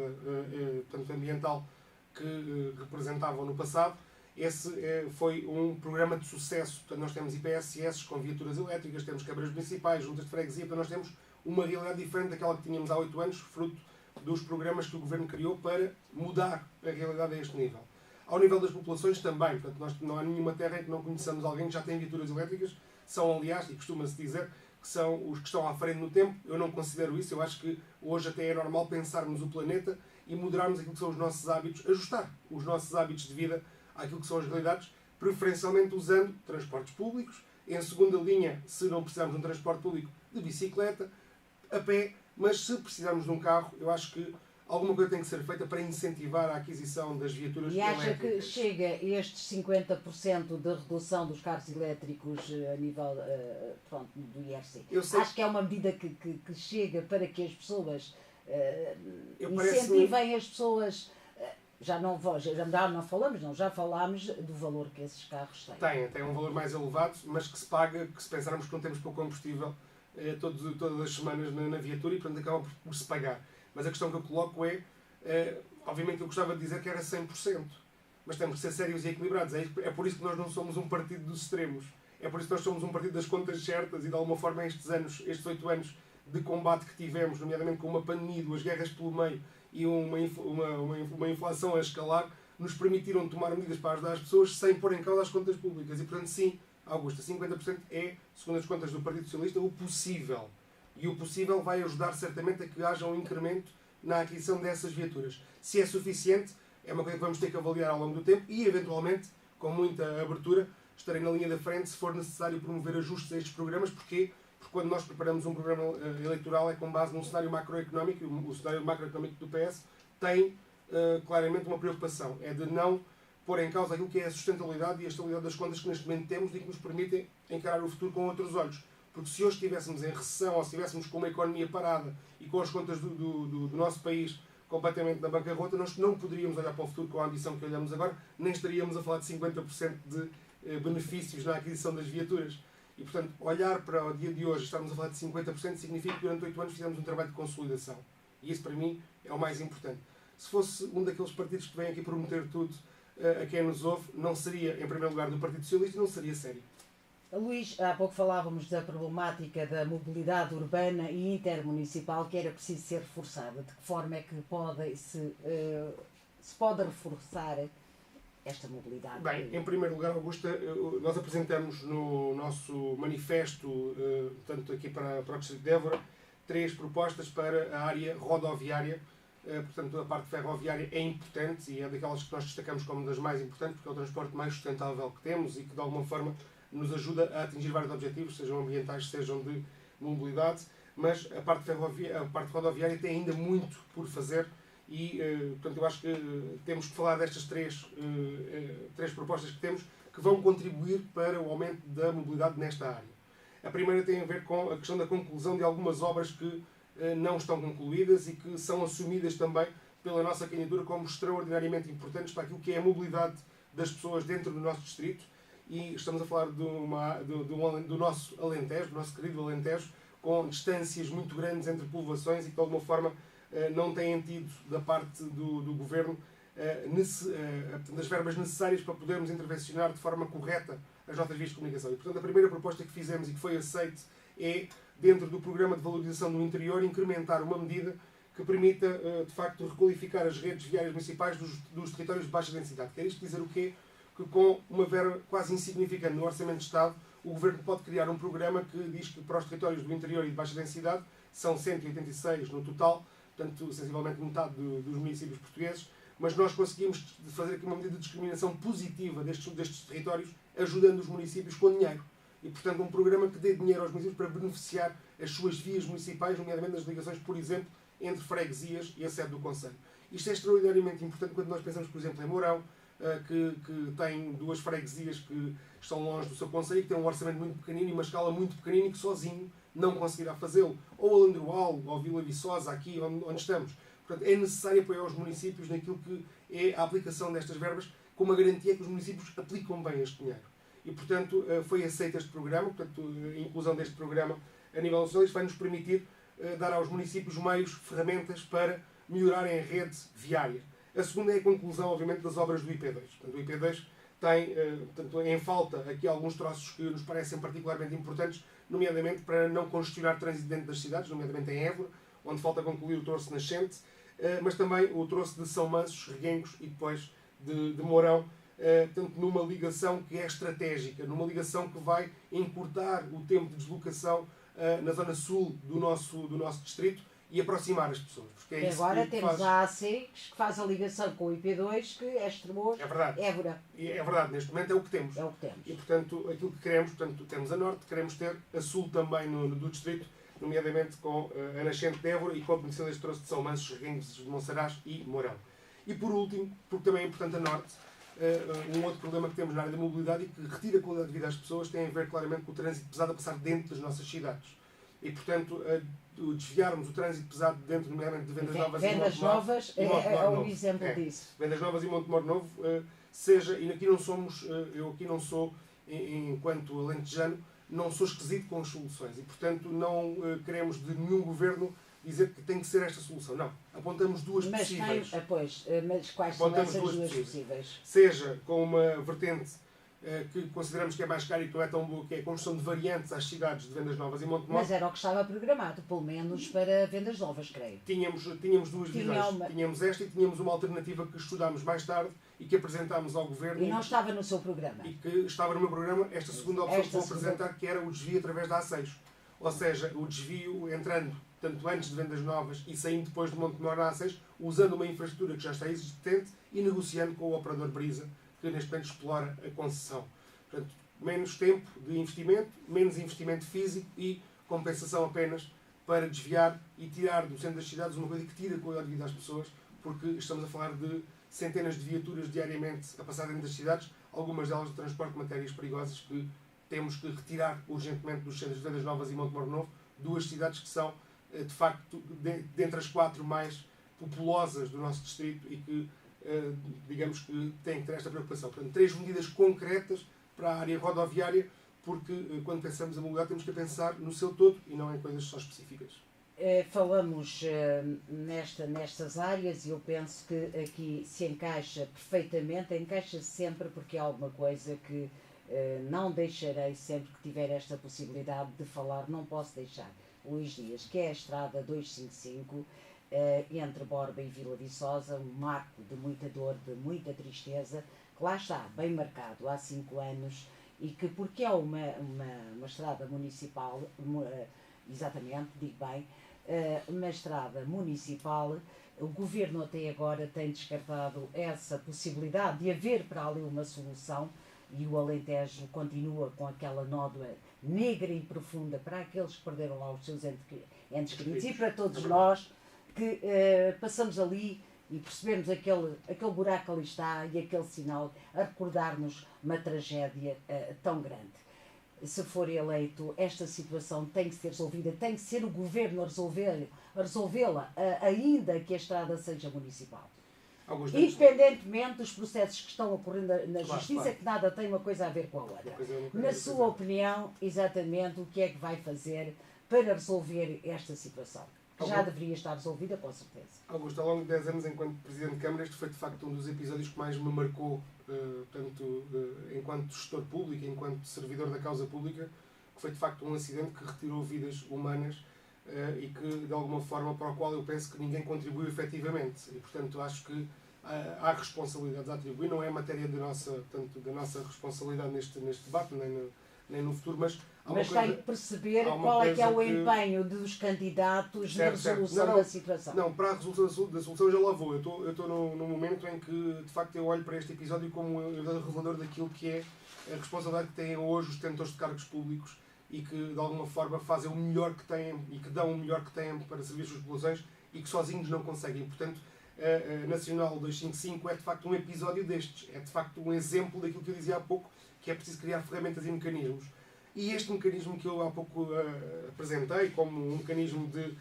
portanto, ambiental que representavam no passado. Esse foi um programa de sucesso. Portanto, nós temos IPSS com viaturas elétricas, temos câmaras municipais, juntas de freguesia, portanto, nós temos uma realidade diferente daquela que tínhamos há 8 anos, fruto dos programas que o Governo criou para mudar a realidade a este nível. Ao nível das populações também, portanto, não há nenhuma terra em que não conheçamos alguém que já tem viaturas elétricas, são aliás, e costuma-se dizer, que são os que estão à frente no tempo. Eu não considero isso, eu acho que hoje até é normal pensarmos o planeta e moderarmos aquilo que são os nossos hábitos, ajustar os nossos hábitos de vida àquilo que são as realidades, preferencialmente usando transportes públicos, em segunda linha, se não precisarmos de um transporte público, de bicicleta, a pé, mas se precisarmos de um carro, eu acho que alguma coisa tem que ser feita para incentivar a aquisição das viaturas elétricas. E acha que chega a estes 50% de redução dos carros elétricos a nível do IRC? Acho que é uma medida que chega para que as pessoas incentivem as pessoas. Já falámos do valor que esses carros têm. Tem um valor mais elevado, mas que se paga, que se pensarmos que não temos para o combustível todas as semanas na viatura e portanto acaba por se pagar. Mas a questão que eu coloco obviamente eu gostava de dizer que era 100%, mas temos que ser sérios e equilibrados. É por isso que nós não somos um partido dos extremos. É por isso que nós somos um partido das contas certas e de alguma forma estes 8 anos de combate que tivemos, nomeadamente com uma pandemia, 2 guerras pelo meio e uma inflação a escalar, nos permitiram tomar medidas para ajudar as pessoas sem pôr em causa as contas públicas. E portanto sim, Augusta, 50% é, segundo as contas do Partido Socialista, o possível. E o possível vai ajudar certamente a que haja um incremento na aquisição dessas viaturas. Se é suficiente, é uma coisa que vamos ter que avaliar ao longo do tempo e, eventualmente, com muita abertura, estarei na linha da frente se for necessário promover ajustes a estes programas. Porquê? Porque quando nós preparamos um programa eleitoral é com base num cenário macroeconómico, e o cenário macroeconómico do PS tem claramente uma preocupação. É de não pôr em causa aquilo que é a sustentabilidade e a estabilidade das contas que neste momento temos e que nos permitem encarar o futuro com outros olhos. Porque se hoje estivéssemos em recessão ou se estivéssemos com uma economia parada e com as contas do nosso país completamente na bancarrota, nós não poderíamos olhar para o futuro com a ambição que olhamos agora, nem estaríamos a falar de 50% de benefícios na aquisição das viaturas. E, portanto, olhar para o dia de hoje e estarmos a falar de 50% significa que durante 8 anos fizemos um trabalho de consolidação. E isso, para mim, é o mais importante. Se fosse um daqueles partidos que vem aqui prometer tudo a quem nos ouve, não seria, em primeiro lugar, do Partido Socialista, não seria sério. Luís, há pouco falávamos da problemática da mobilidade urbana e intermunicipal que era preciso ser reforçada. De que forma é que se pode reforçar esta mobilidade? Bem, em primeiro lugar, Augusta, nós apresentamos no nosso manifesto, tanto aqui para o Distrito de Évora, 3 propostas para a área rodoviária. Portanto, a parte ferroviária é importante e é daquelas que nós destacamos como das mais importantes, porque é o transporte mais sustentável que temos e que, de alguma forma, nos ajuda a atingir vários objetivos, sejam ambientais, sejam de mobilidade. mas a parte rodoviária tem ainda muito por fazer e, portanto, eu acho que temos que falar destas três propostas que temos que vão contribuir para o aumento da mobilidade nesta área. A primeira tem a ver com a questão da conclusão de algumas obras que não estão concluídas e que são assumidas também pela nossa candidatura como extraordinariamente importantes para aquilo que é a mobilidade das pessoas dentro do nosso distrito. E estamos a falar do nosso Alentejo, do nosso querido Alentejo, com distâncias muito grandes entre povoações e que de alguma forma não têm tido da parte do Governo as verbas necessárias para podermos intervencionar de forma correta as nossas vias de comunicação. E, portanto, a primeira proposta que fizemos e que foi aceite é, dentro do Programa de Valorização do Interior, incrementar uma medida que permita, de facto, requalificar as redes viárias municipais dos territórios de baixa densidade. Quer isto dizer o quê? Que com uma verba quase insignificante no Orçamento de Estado, o Governo pode criar um programa que diz que para os territórios do interior e de baixa densidade, são 186 no total, portanto, sensivelmente metade dos municípios portugueses, mas nós conseguimos fazer aqui uma medida de discriminação positiva destes territórios, ajudando os municípios com dinheiro. E, portanto, um programa que dê dinheiro aos municípios para beneficiar as suas vias municipais, nomeadamente nas ligações, por exemplo, entre freguesias e a sede do Conselho. Isto é extraordinariamente importante quando nós pensamos, por exemplo, em Mourão, que tem duas freguesias que estão longe do seu Conselho e que tem um orçamento muito pequenino e uma escala muito pequenina e que sozinho não conseguirá fazê-lo. Ou Alandroal, ou Vila Viçosa, aqui onde estamos. Portanto, é necessário apoiar os municípios naquilo que é a aplicação destas verbas, com uma garantia que os municípios aplicam bem este dinheiro. E, portanto, foi aceito este programa, portanto, a inclusão deste programa a nível nacional, isto vai nos permitir dar aos municípios meios, ferramentas para melhorarem a rede viária. A segunda é a conclusão, obviamente, das obras do IP2. Portanto, o IP2 tem, portanto, em falta aqui alguns troços que nos parecem particularmente importantes, nomeadamente para não congestionar trânsito dentro das cidades, nomeadamente em Évora, onde falta concluir o troço nascente, mas também o troço de São Mansos, Reguengos e depois de Mourão, portanto, numa ligação que é estratégica, numa ligação que vai encurtar o tempo de deslocação na zona sul do nosso distrito e aproximar as pessoas. Porque é isso agora que temos faz. a AC que faz a ligação com o IP2, que é Estremoz, Évora. É verdade, neste momento é o que temos. É o que temos. E, portanto, aquilo que queremos, portanto, temos a norte, queremos ter a sul também do distrito, nomeadamente com a nascente de Évora e com a condição deste troço de São Mansos, Reguengos de Monsaraz e Mourão. E por último, porque também é importante a norte, um outro problema que temos na área da mobilidade e que retira a qualidade de vida às pessoas tem a ver claramente com o trânsito pesado a passar dentro das nossas cidades. E, portanto, desviarmos o trânsito pesado dentro, nomeadamente, de Vendas Novas Vendas Novas é um exemplo disso. Vendas Novas e Montemor Novo, seja, e aqui não somos, eu aqui não sou, enquanto alentejano, não sou esquisito com as soluções e, portanto, não queremos de nenhum governo dizer que tem que ser esta solução. Não. Apontamos duas possíveis. Mas quais são essas duas possíveis? Seja com uma vertente que consideramos que é mais cara e que não é tão boa, que é a construção de variantes às cidades de Vendas Novas e Montemor. Mas era o que estava programado, pelo menos para Vendas Novas, creio. Tínhamos duas visões. Tínhamos esta e tínhamos uma alternativa que estudámos mais tarde e que apresentámos ao Governo. E não estava no seu programa. E que estava no meu programa, esta segunda opção que vou apresentar, que era o desvio através da A6. Ou seja, o desvio entrando tanto antes de Vendas Novas e saindo depois de Montemor na A6, usando uma infraestrutura que já está existente e negociando com o operador Brisa, que neste momento explora a concessão. Portanto, menos tempo de investimento, menos investimento físico e compensação apenas para desviar e tirar do centro das cidades uma coisa que tira a qualidade de vida às pessoas, porque estamos a falar de centenas de viaturas diariamente a passar dentro das cidades, algumas delas de transporte de matérias perigosas que temos que retirar urgentemente dos centros de Vendas Novas e Montemor Novo, duas cidades que são, de facto, dentre as 4 mais populosas do nosso distrito e que, digamos que têm que ter esta preocupação. Portanto, 3 medidas concretas para a área rodoviária, porque quando pensamos em mobilidade temos que pensar no seu todo e não em coisas só específicas. Falamos nestas áreas e eu penso que aqui se encaixa perfeitamente, encaixa sempre porque é alguma coisa que não deixarei sempre que tiver esta possibilidade de falar, não posso deixar. Luís Dias, que é a estrada 255 entre Borba e Vila Viçosa, um marco de muita dor, de muita tristeza, que lá está, bem marcado há 5 anos e que porque é uma estrada municipal, exatamente, digo bem, uma estrada municipal, o Governo até agora tem descartado essa possibilidade de haver para ali uma solução e o Alentejo continua com aquela nódoa negra e profunda para aqueles que perderam lá os seus entes entes queridos, e para todos nós que passamos ali e percebemos aquele buraco ali está e aquele sinal a recordar-nos uma tragédia tão grande. Se for eleito, esta situação tem que ser resolvida, tem que ser o governo a resolvê-la, ainda que a estrada seja municipal. Independentemente dos processos que estão ocorrendo na Justiça, que nada tem uma coisa a ver com a outra. Na sua opinião, exatamente o que é que vai fazer para resolver esta situação? Que já deveria estar resolvida, com certeza. Augusto, ao longo de 10 anos enquanto Presidente de Câmara, este foi de facto um dos episódios que mais me marcou, tanto enquanto gestor público, enquanto servidor da causa pública, que foi de facto um acidente que retirou vidas humanas e que, de alguma forma, para o qual eu penso que ninguém contribuiu efetivamente. E, portanto, acho que há responsabilidades a atribuir, não é matéria da nossa responsabilidade neste debate, nem no futuro, mas tem que perceber qual é que é o empenho dos candidatos na resolução da situação. Não, para a resolução da solução já lá vou. Eu estou num momento em que, de facto, eu olho para este episódio como revelador daquilo que é a responsabilidade que têm hoje os detentores de cargos públicos e que, de alguma forma, fazem o melhor que têm e que dão o melhor que têm para servir as suas populações e que sozinhos não conseguem. Portanto, a Nacional 255 é, de facto, um episódio destes. É, de facto, um exemplo daquilo que eu dizia há pouco, que é preciso criar ferramentas e mecanismos. E este mecanismo que eu há pouco apresentei como um mecanismo de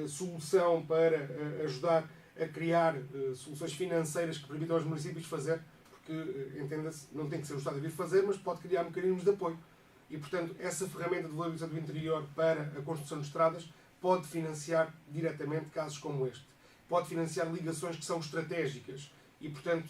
solução para ajudar a criar soluções financeiras que permitam aos municípios fazer, porque, entenda-se, não tem que ser o Estado a vir fazer, mas pode criar mecanismos de apoio. E, portanto, essa ferramenta de valorização do interior para a construção de estradas pode financiar diretamente casos como este. Pode financiar ligações que são estratégicas e, portanto,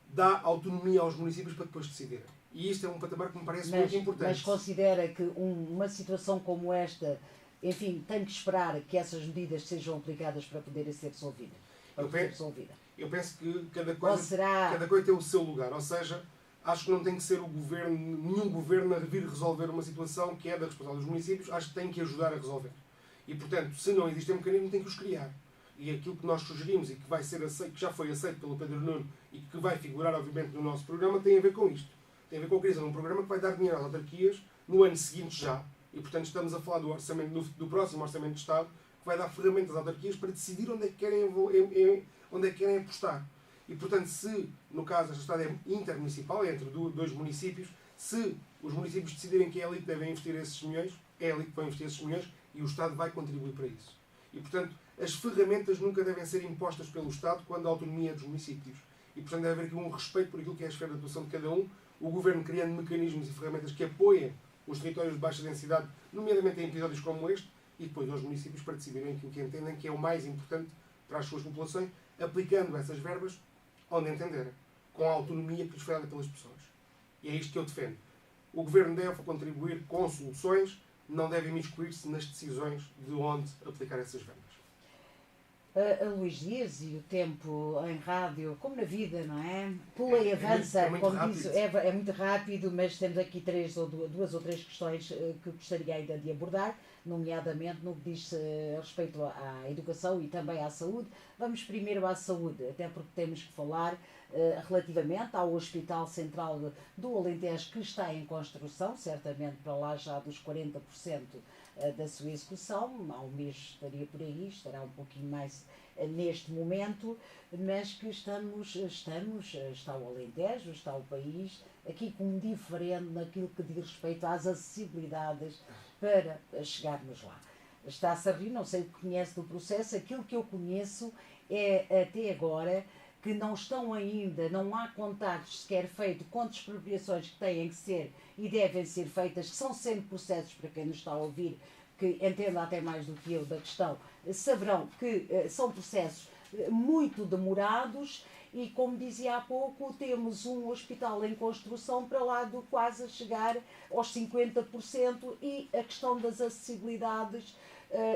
dá autonomia aos municípios para depois decidirem. E isto é um patamar que me parece muito importante. Mas considera que uma situação como esta, enfim, tem que esperar que essas medidas sejam aplicadas para poder ser resolvida? Eu penso que cada coisa tem o seu lugar. Ou seja, acho que não tem que ser nenhum governo a vir resolver uma situação que é da responsabilidade dos municípios. Acho que tem que ajudar a resolver. E, portanto, se não existe um mecanismo, tem que os criar. E aquilo que nós sugerimos e que vai ser aceito, que já foi aceito pelo Pedro Nuno e que vai figurar, obviamente, no nosso programa, tem a ver com isto. Tem a ver com a criação de um programa que vai dar dinheiro às autarquias no ano seguinte já. E, portanto, estamos a falar do orçamento do próximo Orçamento de Estado, que vai dar ferramentas às autarquias para decidir onde é que querem apostar. E, portanto, se, no caso, esta estrada é intermunicipal, é entre dois municípios, se os municípios decidirem que é ali que devem investir esses milhões, é ali que vão investir esses milhões e o Estado vai contribuir para isso. E, portanto, as ferramentas nunca devem ser impostas pelo Estado quando a autonomia é dos municípios. E, portanto, deve haver aqui um respeito por aquilo que é a esfera de atuação de cada um, o Governo criando mecanismos e ferramentas que apoiem os territórios de baixa densidade, nomeadamente em episódios como este, e depois aos municípios para decidirem aquilo que entendem que é o mais importante para as suas populações, aplicando essas verbas onde entenderem, com a autonomia que lhes foi dada pelas pessoas. E é isto que eu defendo. O Governo deve contribuir com soluções, não deve imiscuir-se nas decisões de onde aplicar essas verbas. A Luís Dias e o tempo em rádio, como na vida, não é? Pula e avança, é muito rápido, mas temos aqui duas ou três questões que gostaria ainda de abordar, nomeadamente no que diz respeito à educação e também à saúde. Vamos primeiro à saúde, até porque temos que falar relativamente ao Hospital Central do Alentejo, que está em construção, certamente para lá já dos 40% da sua execução, há um mês estaria por aí, estará um pouquinho mais neste momento, mas que está o Alentejo, está o país, aqui com um diferente naquilo que diz respeito às acessibilidades para chegarmos lá. Está-se a rir, não sei o que conhece do processo, aquilo que eu conheço é até agora que não estão ainda, não há contactos sequer feitos com as expropriações que têm que ser e devem ser feitas, que são sempre processos, para quem nos está a ouvir, que entenda até mais do que eu da questão, saberão que são processos muito demorados e, como dizia há pouco, temos um hospital em construção para lá de quase a chegar aos 50% e a questão das acessibilidades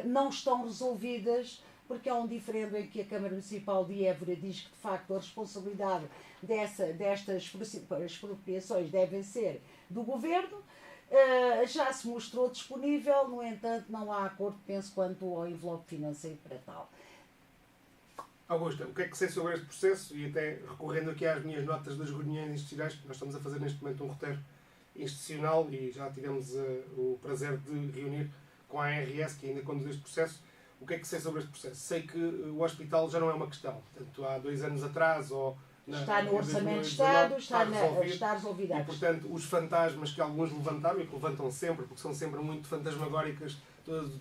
não estão resolvidas, porque há um diferendo em que a Câmara Municipal de Évora diz que, de facto, a responsabilidade destas expropriações deve ser do Governo. Já se mostrou disponível, no entanto, não há acordo, penso, quanto ao envelope financeiro para tal. Augusta, o que é que sei sobre este processo? E até recorrendo aqui às minhas notas das reuniões institucionais, nós estamos a fazer neste momento um roteiro institucional e já tivemos o prazer de reunir com a ARS, que ainda conduz este processo, o que é que sei sobre este processo? Sei que o hospital já não é uma questão. Portanto, há 2 anos atrás, ou está no Orçamento de Estado, está resolvido. E, portanto, os fantasmas que alguns levantaram, e que levantam sempre, porque são sempre muito fantasmagóricas,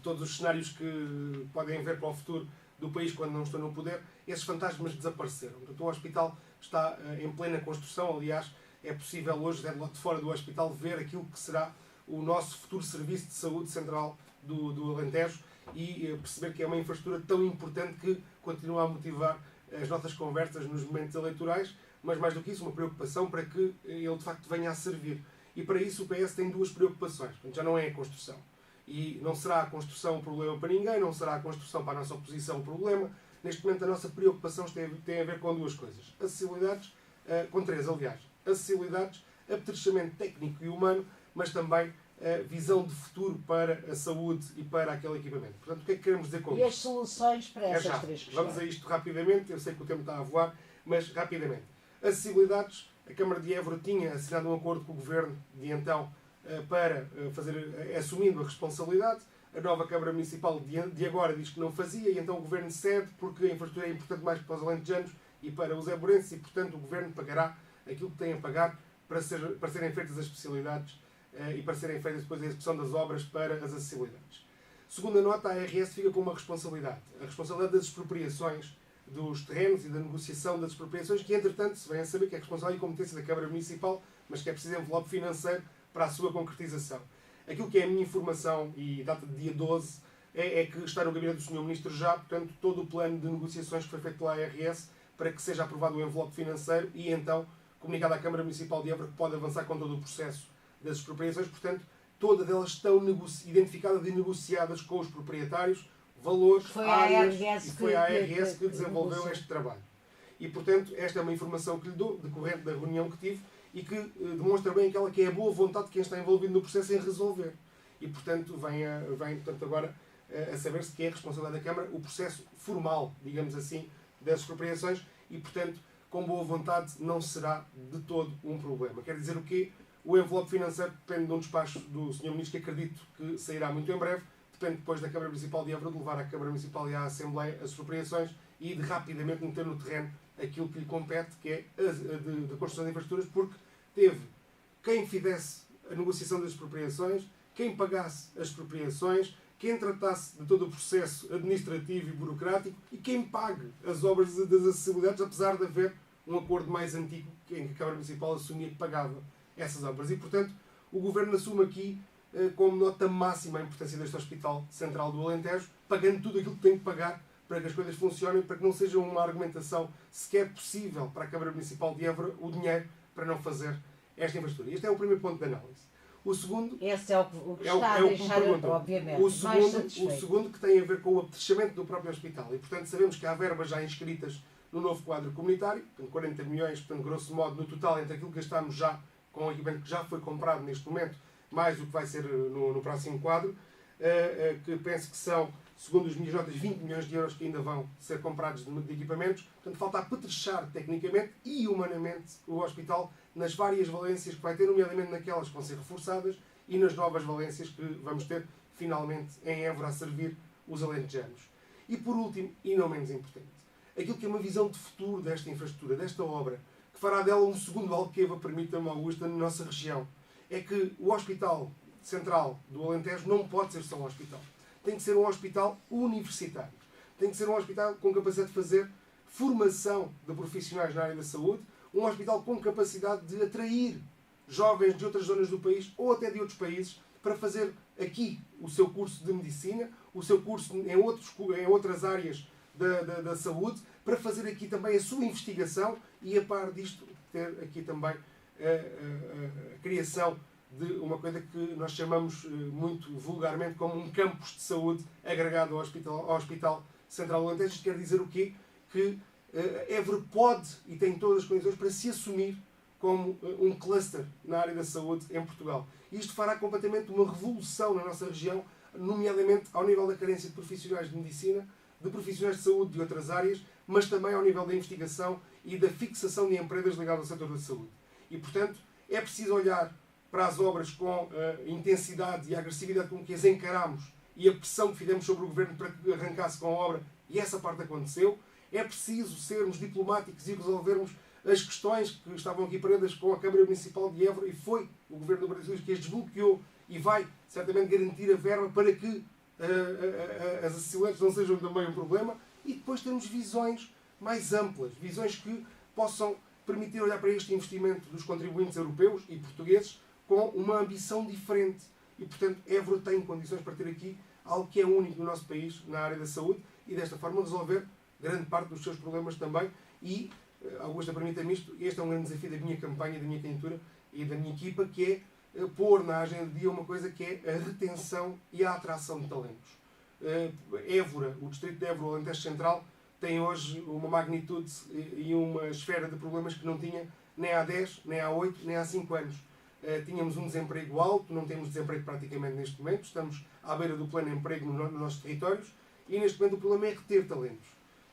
todos os cenários que podem haver para o futuro do país quando não estão no poder, esses fantasmas desapareceram. Portanto, o hospital está em plena construção. Aliás, é possível hoje, de lá de fora do hospital, ver aquilo que será o nosso futuro Serviço de Saúde Central do Alentejo e perceber que é uma infraestrutura tão importante que continua a motivar as nossas conversas nos momentos eleitorais, mas mais do que isso, uma preocupação para que ele de facto venha a servir. E para isso o PS tem 2 preocupações. Portanto, já não é a construção. E não será a construção um problema para ninguém, não será a construção para a nossa oposição um problema. Neste momento a nossa preocupação tem a ver com 2 coisas. Acessibilidades, com 3 aliás. Acessibilidades, apetrechamento técnico e humano, mas também visão de futuro para a saúde e para aquele equipamento. Portanto, o que é que queremos dizer com isto? E as soluções para essas 3 questões? Vamos a isto rapidamente, eu sei que o tempo está a voar, mas rapidamente. Acessibilidades, a Câmara de Évora tinha assinado um acordo com o Governo de então para assumindo a responsabilidade. A nova Câmara Municipal de agora diz que não fazia e então o Governo cede porque a infraestrutura é importante mais para os alentejanos e para os évorenses e, portanto, o Governo pagará aquilo que tem a pagar para serem feitas as especialidades e para serem feitas depois a execução das obras para as acessibilidades. Segunda nota, a ARS fica com uma responsabilidade. A responsabilidade das expropriações dos terrenos e da negociação das expropriações, que entretanto se vem a saber que é responsabilidade e competência da Câmara Municipal, mas que é preciso envelope financeiro para a sua concretização. Aquilo que é a minha informação, e data de dia 12, é que está no gabinete do Sr. Ministro já, portanto, todo o plano de negociações que foi feito pela ARS para que seja aprovado o envelope financeiro e então comunicado à Câmara Municipal de Évora que pode avançar com todo o processo das expropriações, portanto, todas elas estão identificadas e negociadas com os proprietários, valores, áreas, e foi a ARS que desenvolveu este trabalho. E, portanto, esta é uma informação que lhe dou, decorrente da reunião que tive, e que demonstra bem aquela que é a boa vontade de quem está envolvido no processo em resolver. E, portanto, vem agora a saber-se que é a responsabilidade da Câmara o processo formal, digamos assim, das expropriações, e, portanto, com boa vontade não será de todo um problema. Quer dizer o quê? O envelope financeiro depende de um despacho do Sr. Ministro, que acredito que sairá muito em breve. Depende depois da Câmara Municipal de Évora de levar à Câmara Municipal e à Assembleia as expropriações e de rapidamente meter no terreno aquilo que lhe compete, que é a construção de infraestruturas, porque teve quem fizesse a negociação das expropriações, quem pagasse as expropriações, quem tratasse de todo o processo administrativo e burocrático e quem pague as obras das acessibilidades, apesar de haver um acordo mais antigo em que a Câmara Municipal assumia que pagava essas obras. E, portanto, o Governo assume aqui como nota máxima a importância deste Hospital Central do Alentejo, pagando tudo aquilo que tem que pagar para que as coisas funcionem, para que não seja uma argumentação sequer possível para a Câmara Municipal de Évora o dinheiro para não fazer esta infraestrutura. Este é o primeiro ponto de análise. O segundo... Esse é o que está a deixar, obviamente, mais satisfeito. O segundo que tem a ver com o apetrechamento do próprio hospital. E, portanto, sabemos que há verbas já inscritas no novo quadro comunitário, 40 milhões, portanto, grosso modo, no total, entre aquilo que gastamos já com o equipamento que já foi comprado neste momento, mais o que vai ser no próximo quadro, que penso que são, segundo as minhas notas, 20 milhões de euros que ainda vão ser comprados de equipamentos. Portanto, falta apetrechar tecnicamente e humanamente o hospital nas várias valências que vai ter, nomeadamente naquelas que vão ser reforçadas e nas novas valências que vamos ter, finalmente, em Évora a servir os alentejanos. E por último, e não menos importante, aquilo que é uma visão de futuro desta infraestrutura, desta obra, que fará dela um segundo Alqueva, permita-me, Augusta, na nossa região, é que o Hospital Central do Alentejo não pode ser só um hospital. Tem que ser um hospital universitário. Tem que ser um hospital com capacidade de fazer formação de profissionais na área da saúde, um hospital com capacidade de atrair jovens de outras zonas do país ou até de outros países para fazer aqui o seu curso de medicina, o seu curso em outras áreas da saúde, para fazer aqui também a sua investigação e, a par disto, ter aqui também a criação de uma coisa que nós chamamos muito vulgarmente como um campus de saúde agregado ao Hospital Central do Alentejo. Isto quer dizer o quê? Que Évora pode e tem todas as condições para se assumir como um cluster na área da saúde em Portugal. E isto fará completamente uma revolução na nossa região, nomeadamente ao nível da carência de profissionais de medicina, de profissionais de saúde de outras áreas, mas também ao nível da investigação e da fixação de empresas ligadas ao setor da saúde. E, portanto, é preciso olhar para as obras com a intensidade e a agressividade com que as encaramos e a pressão que fizemos sobre o Governo para que arrancasse com a obra, e essa parte aconteceu. É preciso sermos diplomáticos e resolvermos as questões que estavam aqui pretas com a Câmara Municipal de Évora, e foi o Governo do Brasil que as desbloqueou e vai certamente garantir a verba para que as acessibilidades não sejam também um problema, e depois temos visões mais amplas, visões que possam permitir olhar para este investimento dos contribuintes europeus e portugueses com uma ambição diferente. E, portanto, Évora tem condições para ter aqui algo que é único no nosso país na área da saúde e, desta forma, resolver grande parte dos seus problemas também. E, Augusta, permita-me isto, este é um grande desafio da minha campanha, da minha candidatura e da minha equipa, que é pôr na agenda do dia uma coisa que é a retenção e a atração de talentos. Évora, o distrito de Évora, o Alentejo Central, tem hoje uma magnitude e uma esfera de problemas que não tinha nem há 10, nem há 8, nem há 5 anos. Tínhamos um desemprego alto, não temos desemprego praticamente neste momento, estamos à beira do pleno emprego nos nossos territórios, e neste momento o problema é reter talentos.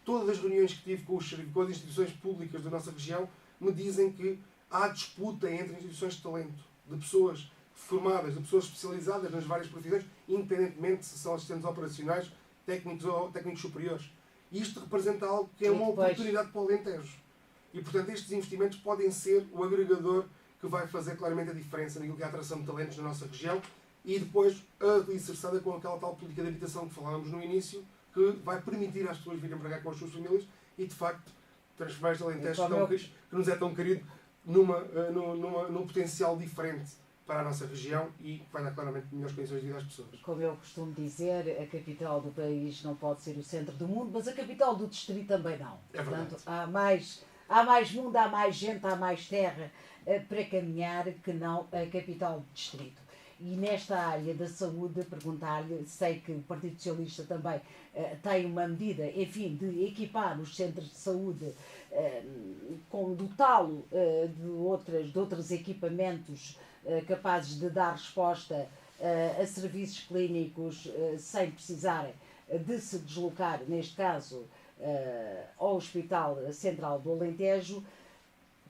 Todas as reuniões que tive com as instituições públicas da nossa região me dizem que há disputa entre instituições de talento, de pessoas formadas, de pessoas especializadas nas várias profissões, independentemente se são assistentes operacionais, técnicos ou técnicos superiores. E isto representa algo que é uma oportunidade para o Alentejo. E, portanto, estes investimentos podem ser o agregador que vai fazer claramente a diferença naquilo que é a atração de talentos na nossa região, e depois alicerçada com aquela tal política de habitação que falávamos no início, que vai permitir às pessoas virem para cá com as suas famílias e, de facto, transformar este Alentejo que nos é tão querido num potencial diferente para a nossa região e que vai dar claramente melhores condições de vida às pessoas. Como eu costumo dizer, a capital do país não pode ser o centro do mundo, mas a capital do distrito também não. É verdade. Portanto, há mais mundo, há mais gente, há mais terra para caminhar que não a capital do distrito. E nesta área da saúde, perguntar-lhe, sei que o Partido Socialista também tem uma medida, enfim, de equipar os centros de saúde, com dotá-lo de outros equipamentos capazes de dar resposta a serviços clínicos sem precisarem de se deslocar, neste caso, ao Hospital Central do Alentejo.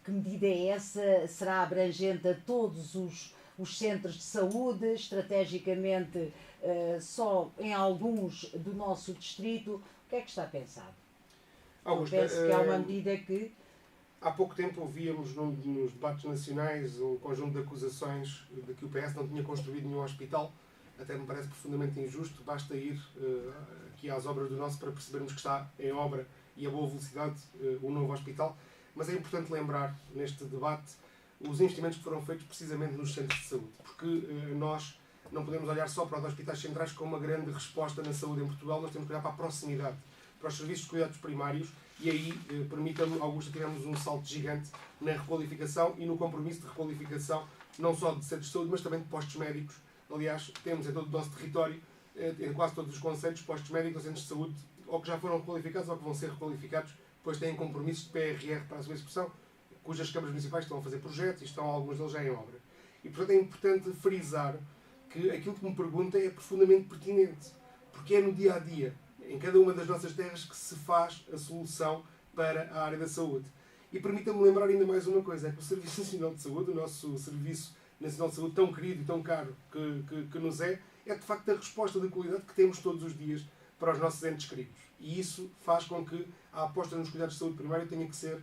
Que medida é essa? Será abrangente a todos os centros de saúde, estrategicamente só em alguns do nosso distrito? O que é que está pensado? Augusta, penso que é uma medida que... Há pouco tempo ouvíamos nos debates nacionais um conjunto de acusações de que o PS não tinha construído nenhum hospital. Até me parece profundamente injusto. Basta ir aqui às obras do nosso para percebermos que está em obra e a boa velocidade um novo hospital. Mas é importante lembrar neste debate os investimentos que foram feitos precisamente nos centros de saúde. Porque nós não podemos olhar só para os hospitais centrais como uma grande resposta na saúde em Portugal. Nós temos que olhar para a proximidade, para os serviços de cuidados primários. E aí, permita-me, Augusta, tivemos um salto gigante na requalificação e no compromisso de requalificação, não só de centros de saúde, mas também de postos médicos. Aliás, temos em todo o nosso território, em quase todos os concelhos, postos médicos ou centros de saúde, ou que já foram requalificados ou que vão ser requalificados, depois têm compromissos de PRR para a sua execução, cujas câmaras municipais estão a fazer projetos e estão alguns deles já em obra. E, portanto, é importante frisar que aquilo que me pergunta é profundamente pertinente, porque é no dia-a-dia, em cada uma das nossas terras, que se faz a solução para a área da saúde. E permita-me lembrar ainda mais uma coisa, é que o Serviço Nacional de Saúde, o nosso Serviço Nacional de Saúde tão querido e tão caro que nos é de facto a resposta de qualidade que temos todos os dias para os nossos entes queridos. E isso faz com que a aposta nos cuidados de saúde primário tenha que ser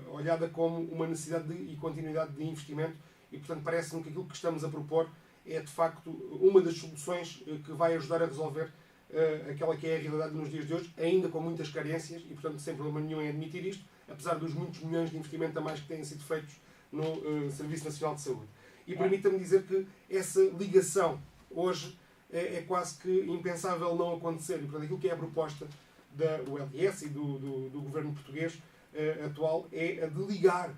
olhada como uma necessidade e continuidade de investimento, e portanto parece-me que aquilo que estamos a propor é de facto uma das soluções que vai ajudar a resolver aquela que é a realidade nos dias de hoje, ainda com muitas carências, e portanto sem problema nenhum em admitir isto, apesar dos muitos milhões de investimento a mais que têm sido feitos no Serviço Nacional de Saúde. E permita-me dizer que essa ligação hoje é quase que impensável não acontecer, e portanto aquilo que é a proposta da ULS e do governo português atual é a de ligar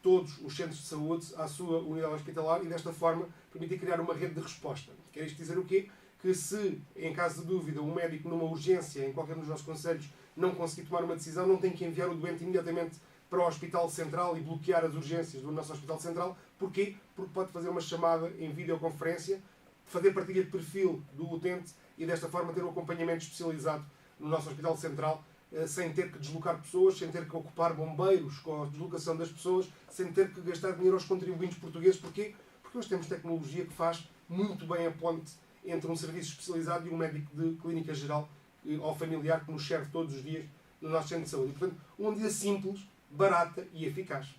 todos os centros de saúde à sua unidade hospitalar e desta forma permitir criar uma rede de resposta. Quer isto dizer o quê? Que se, em caso de dúvida, um médico numa urgência em qualquer dos nossos concelhos não conseguir tomar uma decisão, não tem que enviar o doente imediatamente para o Hospital Central e bloquear as urgências do nosso Hospital Central. Porquê? Porque pode fazer uma chamada em videoconferência, fazer partilha de perfil do utente e desta forma ter um acompanhamento especializado no nosso Hospital Central, sem ter que deslocar pessoas, sem ter que ocupar bombeiros com a deslocação das pessoas, sem ter que gastar dinheiro aos contribuintes portugueses. Porquê? Porque nós temos tecnologia que faz muito bem a ponte entre um serviço especializado e um médico de clínica geral ou familiar que nos serve todos os dias no nosso centro de saúde. E, portanto, uma medida simples, barata e eficaz.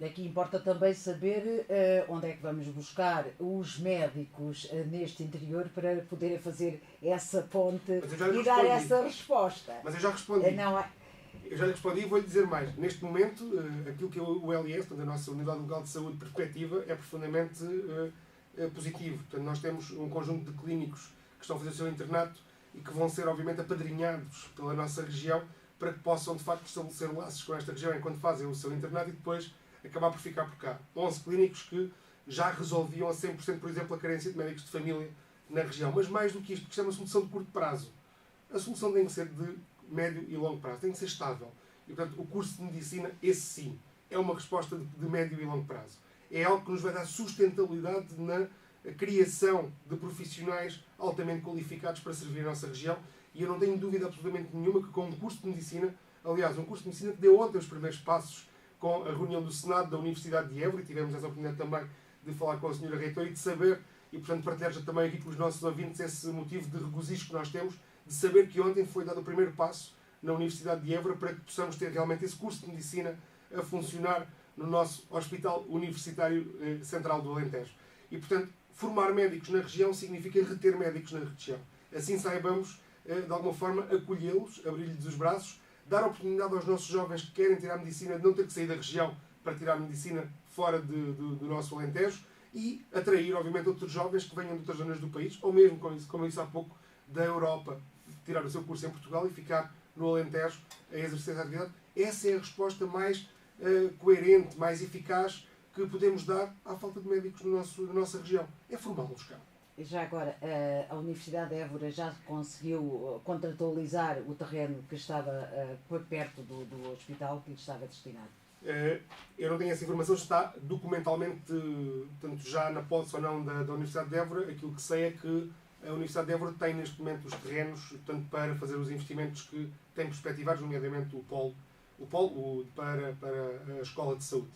Aqui importa também saber onde é que vamos buscar os médicos neste interior para poderem fazer essa ponte e dar essa resposta. Mas eu já respondi. Não é... Eu já lhe respondi e vou-lhe dizer mais. Neste momento, aquilo que é o LIS, portanto, a nossa Unidade Local de Saúde Perspectiva, é profundamente positivo. Portanto, nós temos um conjunto de clínicos que estão a fazer o seu internato e que vão ser, obviamente, apadrinhados pela nossa região para que possam, de facto, estabelecer laços com esta região enquanto fazem o seu internato e depois acabar por ficar por cá. 11 clínicos que já resolviam a 100%, por exemplo, a carência de médicos de família na região. Mas mais do que isto, porque isto é uma solução de curto prazo. A solução tem que ser de médio e longo prazo, tem que ser estável. E, portanto, o curso de medicina, esse sim, é uma resposta de médio e longo prazo. É algo que nos vai dar sustentabilidade na criação de profissionais altamente qualificados para servir a nossa região. E eu não tenho dúvida absolutamente nenhuma que com um curso de medicina, aliás, um curso de medicina que deu ontem os primeiros passos com a reunião do Senado da Universidade de Évora, e tivemos essa oportunidade também de falar com a senhora reitora e de saber, e portanto partilhar já também aqui com os nossos ouvintes esse motivo de regozijo que nós temos, de saber que ontem foi dado o primeiro passo na Universidade de Évora para que possamos ter realmente esse curso de medicina a funcionar no nosso Hospital Universitário Central do Alentejo. E portanto, formar médicos na região significa reter médicos na região. Assim saibamos, de alguma forma, acolhê-los, abrir-lhes os braços, dar oportunidade aos nossos jovens que querem tirar medicina de não ter que sair da região para tirar medicina fora do nosso Alentejo e atrair, obviamente, outros jovens que venham de outras zonas do país, ou mesmo, como eu disse há pouco, da Europa, tirar o seu curso em Portugal e ficar no Alentejo a exercer essa atividade. Essa é a resposta mais coerente, mais eficaz que podemos dar à falta de médicos na nossa região. É formá-los cá. Já agora, a Universidade de Évora já conseguiu contratualizar o terreno que estava perto do hospital que lhe estava destinado? Eu não tenho essa informação, está documentalmente, tanto já na posse ou não da Universidade de Évora. Aquilo que sei é que a Universidade de Évora tem neste momento os terrenos, portanto, para fazer os investimentos que tem perspectivados, nomeadamente o polo para a Escola de Saúde.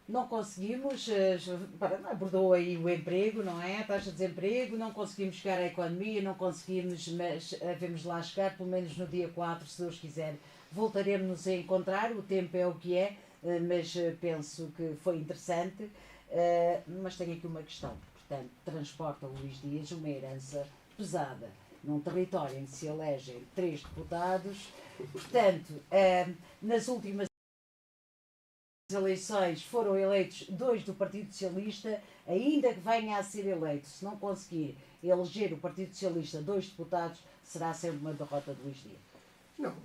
Não conseguimos, abordou aí o emprego, não é? A taxa de desemprego, não conseguimos chegar à economia, não conseguimos, mas havemos lá chegar, pelo menos no dia 4, se Deus quiser. Voltaremos a encontrar, o tempo é o que é, mas penso que foi interessante. Mas tenho aqui uma questão. Portanto, transporta Luís Dias uma herança pesada num território em que se elegem 3 deputados. Portanto, nas últimas eleições foram eleitos 2 do Partido Socialista, ainda que venha a ser eleito, se não conseguir eleger o Partido Socialista 2 deputados, será sempre uma derrota de Luís Dias. Não,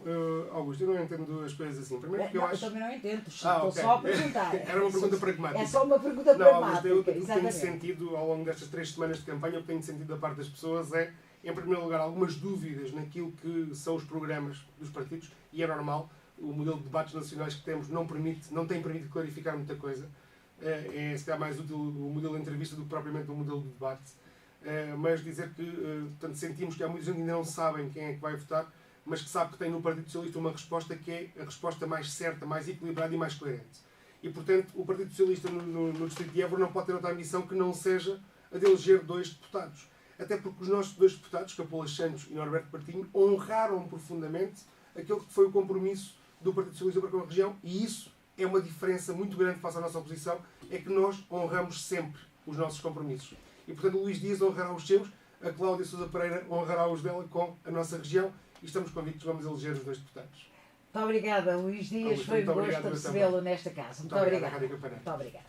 Augusto, eu não entendo as coisas assim. Primeiro, eu também não entendo, estou só a perguntar. Era uma pergunta pragmática. É só uma pergunta pragmática. Não, Augusto, eu tenho sentido ao longo destas 3 semanas de campanha, o que tenho sentido da parte das pessoas é, em primeiro lugar, algumas dúvidas naquilo que são os programas dos partidos, e é normal. O modelo de debates nacionais que temos não tem permitido clarificar muita coisa. É se calhar mais útil o modelo de entrevista do que propriamente o modelo de debate. Mas dizer que portanto, sentimos que há muita gente que ainda não sabem quem é que vai votar, mas que sabe que tem no Partido Socialista uma resposta que é a resposta mais certa, mais equilibrada e mais coerente. E, portanto, o Partido Socialista no Distrito de Évora não pode ter outra ambição que não seja a de eleger 2 deputados. Até porque os nossos 2 deputados, Capolas Santos e Norberto Partinho, honraram profundamente aquele que foi o compromisso do Partido Socialista para com a região, e isso é uma diferença muito grande face à nossa oposição, é que nós honramos sempre os nossos compromissos. E, portanto, o Luís Dias honrará os seus, a Cláudia Sousa Pereira honrará os dela com a nossa região, e estamos convictos que vamos eleger os 2 deputados. Muito obrigada, Luís Dias. Foi um gosto recebê-lo nesta casa. Muito obrigada. Muito obrigado. Muito obrigada.